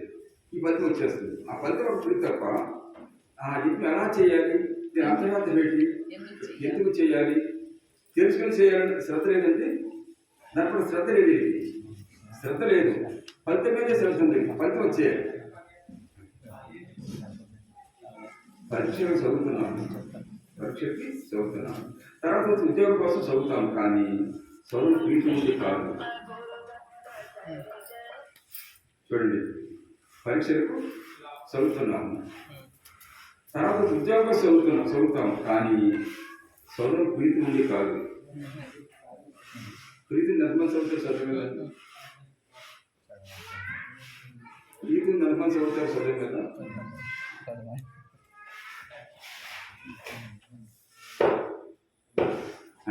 ఈ ఫలితం వచ్చేస్తుంది. ఆ ఫలితం ఒక ప్రీతి తప్ప ఆ యజ్ఞం ఎలా చేయాలి, దీని అంతర్గతం ఏంటి, ఎందుకు చేయాలి తెలుసుకొని చేయాలంటే శ్రద్ధ లేదంటే దాంట్లో శ్రద్ధ లేదు. శ్రద్ధ లేదు, ఫలితం మీదే శ్రద్ధ ఉంది. ఫలితం వచ్చేయాలి. పరీక్షలు చదువుతున్నాను, పరీక్షకి చదువుతున్నాను, తర్వాత ఉద్యోగం కోసం చదువుతాను, కానీ చదువు ప్రీతి ఉంది కాదు. చూడండి, పరీక్షలకు చదువుతున్నాము, తర్వాత ఉద్యోగం కోసం చదువుతాము, కానీ చదువు ప్రీతి ఉంది కాదు. ప్రీతి నిర్మల్ చదువుతారు చదువు మీద, ప్రీతి నిర్మల్ చదువుతారు చదువు మీద.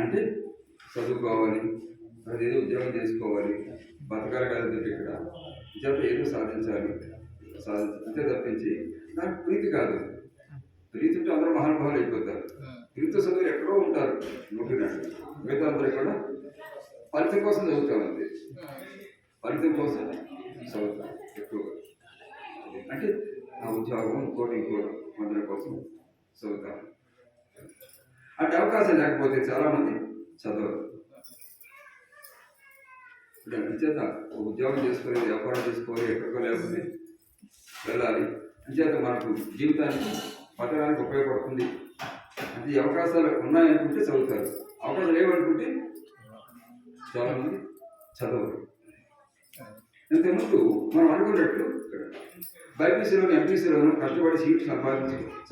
అంటే చదువుకోవాలి, అదేదో ఉద్యోగం చేసుకోవాలి, బతకాలి కాదు ఇక్కడ చెప్పి ఏదో సాధించాలి అంతే తప్పించి నాకు ప్రీతి కాదు. ప్రీతి ఉంటే అందరూ మహానుభావులు అయిపోతారు. ప్రీతి చదువులు ఎక్కడో ఉంటారు, మిగతా అందరూ కూడా ఫలితం కోసం చదువుతాం. అంతే, ఫలితం కోసం చదువుతాం ఎక్కువగా. అంటే నా ఉద్యోగం ఇంకోటి పొందడం కోసం చదువుతాం. అంటే అవకాశం లేకపోతే చాలామంది చదవరు. అంచేత ఉద్యోగం చేసుకోవాలి, వ్యాపారం చేసుకోవాలి, ఎక్కడికో లేకపోతే వెళ్ళాలి. అంచేత మనకు జీవితానికి బతకడానికి ఉపయోగపడుతుంది. అంటే ఈ అవకాశాలు ఉన్నాయనుకుంటే చదువుతారు, అవకాశాలు లేవనుకుంటే చాలామంది చదవరు. ఇంతకుముందు మనం అనుకున్నట్లు బైపీసీలోను ఎంపీసీలోను కష్టపడి సీట్లు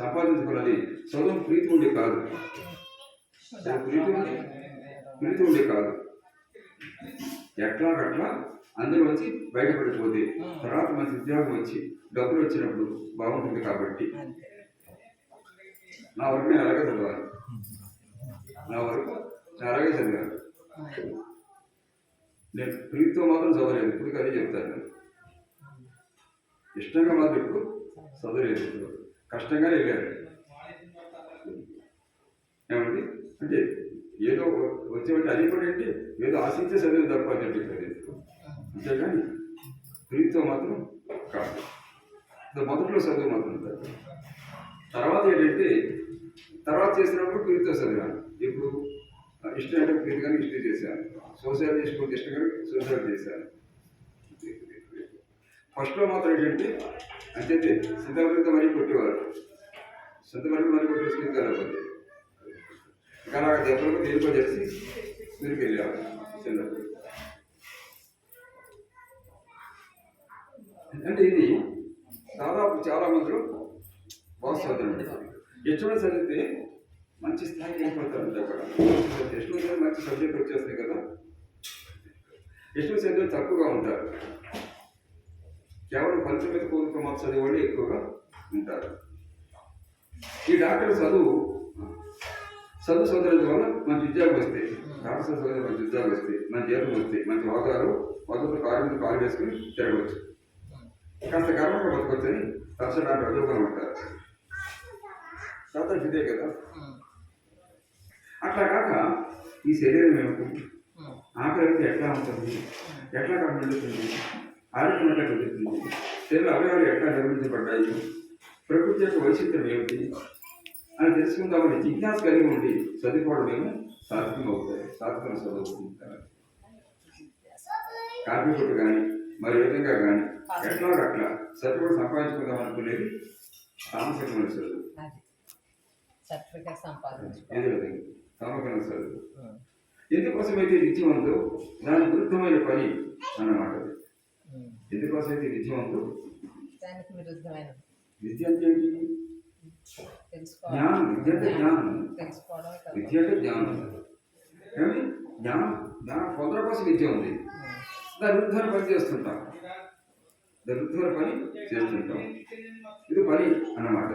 సంపాదించుకున్నది చదువు ప్రీతి ఉండే కాదు. ప్రీతి ఉండే కాదు, ఎట్లాగట్లా అందులో వచ్చి బయటపడిపోతే తర్వాత మంచి ఉద్యోగం వచ్చి డబ్బులు వచ్చినప్పుడు బాగుంటుంది. కాబట్టి నా వరకు నేను అలాగే చదవాలి, నా వరకు నేను అలాగే చదివాను. నేను ప్రీతితో మాత్రం చదవలేదు, ఇప్పుడు అదే చెప్తాను. ఇష్టంగా మాత్రం ఇప్పుడు చదవలేదు, ఇప్పుడు కష్టంగానే వెళ్ళాను. ఏమండి అంటే ఏదో వచ్చేవంటే అది కూడా ఏంటి, ఏదో ఆశించే చదివి తప్ప అని చెప్పి అంతేగాని ప్రీతితో మాత్రం కాదు. మొదట్లో చదువు మాత్రం తర్వాత ఏంటంటే తర్వాత చేసినప్పుడు ప్రీతితో చదివాను. ఇప్పుడు ఇష్టం అంటే ప్రీతిగానే హిస్టరీ చేశాను, సోషల్ చేసుకుంటే ఇష్టంగా సోషల్ చేశాను. ఫస్ట్లో మాత్రం ఏంటంటే అంతే సింతమరితో మరీ కొట్టేవారు, సింతమరికి మరీ కొట్టేసుకుని కలపదు. ఇంకా నాకు దెబ్బలకు తేలిపో చేసి స్కూల్కి వెళ్ళేవారు చిన్నప్పుడు. అంటే ఇది దాదాపు చాలా మందిలో బాగా చదువుతారు. ఎస్టో చదివితే మంచి స్థాయికి వెళ్ళిపోతారు. అక్కడ ఎస్టో చదివి మంచి సబ్జెక్ట్ వచ్చేస్తాయి కదా, ఎస్టో చదివి తక్కువగా ఉంటారు. కేవలం ఫలితం మీద కోరిక మాత్రం చదివేవాళ్ళు ఎక్కువగా ఉంటారు. ఈ డాక్టర్ చదవడం వల్ల మంచి ఉద్యోగం వస్తాయి, డాక్టర్ చదివే మంచి ఉద్యోగం వస్తాయి, మంచి జీతం వస్తాయి, మంచి హోదాలు కాలు వేసుకుని తిరగవచ్చు, కాస్త గర్వంగా బతకొచ్చని తరచు డాక్టర్ ఉద్యోగం ఉంటారు. తర్వాత ఇదే కదా. అట్లా కాక ఈ శరీరం ఏమిటి, ఆకలికి ఎట్లా ఉంటుంది, ఎట్లా కడుపుతుంది, ఆరోగ్యం ఎట్లా కుదురుతుంది, శరీర అవయవాలు ఎట్లా నిర్మించబడ్డాయి, ప్రకృతి యొక్క వైచిత్రం ఏమిటి అని తెలుసుకుందామని జిజ్ఞాస కలిగి ఉండి చదువుకోవడమేమో సార్థకం అవుతాయి. సార్థకం చదువుకుంటారు. కాపీ కొట్టు కానీ మరి విధంగా కానీ ఎట్లా అట్లా సర్టిఫికేట్ సంపాదించుకుందాం అనుకునేది తామసికమైన చదువు. సర్టిఫికేట్ సంపాదించు ఏదో విధంగా తామసికమైన చదువు. ఎందుకోసమైతే విద్య ఉందో దాని విరుద్ధమైన పని అన్నమాట. ఎందుకోసమైతే విద్య ఉందో దానికి విరుద్ధమైన విద్య అంటే ఏంటి? జ్ఞానం. విద్య అంటే జ్ఞానం. విద్య అంటే జ్ఞానం. కానీ జ్ఞానం పొందడం కోసం విద్య ఉంది. దాని విరుద్ధమైన పని చేస్తుంటాం. దాని విరుద్ధమైన పని చేస్తుంటాం. ఇది పని అన్నమాట.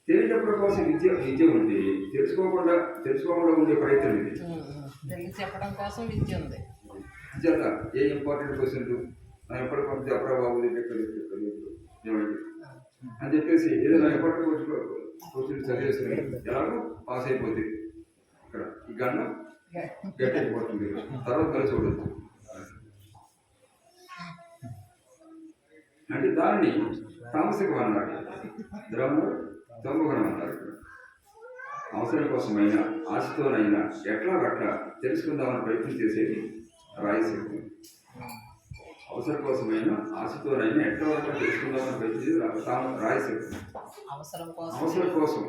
తెలియటప్పుడు కోసం విద్య ఉంటే తెలుసుకోకుండా ఉండే ప్రయత్నం ఇది. చెప్పడం కోసం విద్య ఉంది. చేత ఏ ఇంపార్టెంట్ క్వశ్చన్లు ఎప్పటి పంపితే అప్పుడా బాబు ఏమండి అని చెప్పేసి ఏదైనా ఇంపార్టెంట్ క్వశ్చన్ చదివేసుకుని ఎలాగో పాస్ అయిపోతుంది. ఇక్కడ ఈ గంట గట్టి అయిపోతుంది. తర్వాత కలిసి చూడొచ్చు. అంటే దానిని తామసికం అన్నాడు, ద్రవణం తమగుణం అన్నారు. అవసరం కోసమైనా ఆశతోనైనా ఎట్లా అట్లా తెలుసుకుందామని ప్రయత్నం చేసేది రాయశక్తి. అవసరం కోసమైనా ఆశతోనైనా ఎట్లా అట్లా తెలుసుకుందామని ప్రయత్నం చేసేది రాయశక్తి. అవసరం కోసం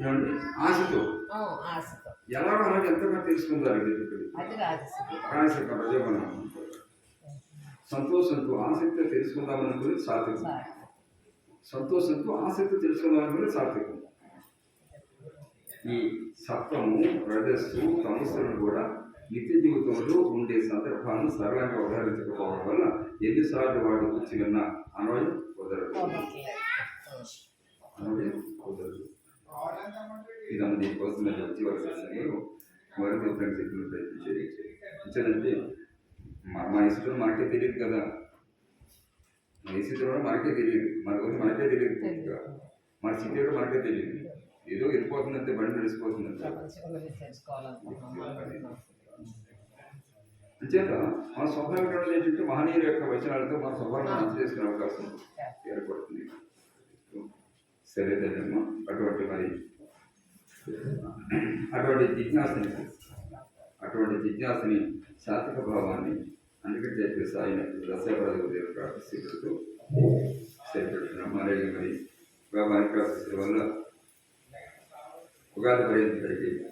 ఏమండి ఆశతో ఎలాగో అలాగే ఎంతగా తెలుసుకుందారు రాయశక్తి రజోగుణం. సంతోషంతో ఆసక్తితో తెలుసుకుందామనుకునేది సాత్వికం. సంతోషంతో ఆసక్తి తెలుసుకుందామనుకునేది సాత్వికం. ఈ సత్వము రజస్సు తమస్సులను కూడా నిత్య జీవితంలో ఉండే సందర్భాలను సరళంగా ఉదాహరించకపోవడం వల్ల ఎన్నిసార్లు వాడు వచ్చి విన్నా అన్వయం కుదరదు. ఇదమ్మ దీనికోసం నేను వచ్చి వలసలు మరొక చెప్పిన ప్రయత్నించేదంటే మా ఇష్టం మనకే తెలియదు కదా. మన ఇష్టం మనకే తెలియదు. మన గురించి మనకే తెలియదు. పూర్తిగా మన స్థితి మనకే తెలియదు. ఏదో వెళ్ళిపోతుందంటే బండి నడిచిపోతుందంటే అంచేత మన స్వభావం ఏంటంటే మహనీయుల యొక్క వచనాలతో మన స్వభావం మంచి చేసుకునే అవకాశం ఏర్పడుతుంది. సరేదమ్మా అటువంటి జిజ్ఞాసని సాత్విక భావాన్ని అందుకే చెప్పేసి ఆయన రసపడదు ప్రార్థిస్తూ సరిపెడుతున్నాం. అలాగే మరి బాబా వల్ల ఉగాది పర్యంతం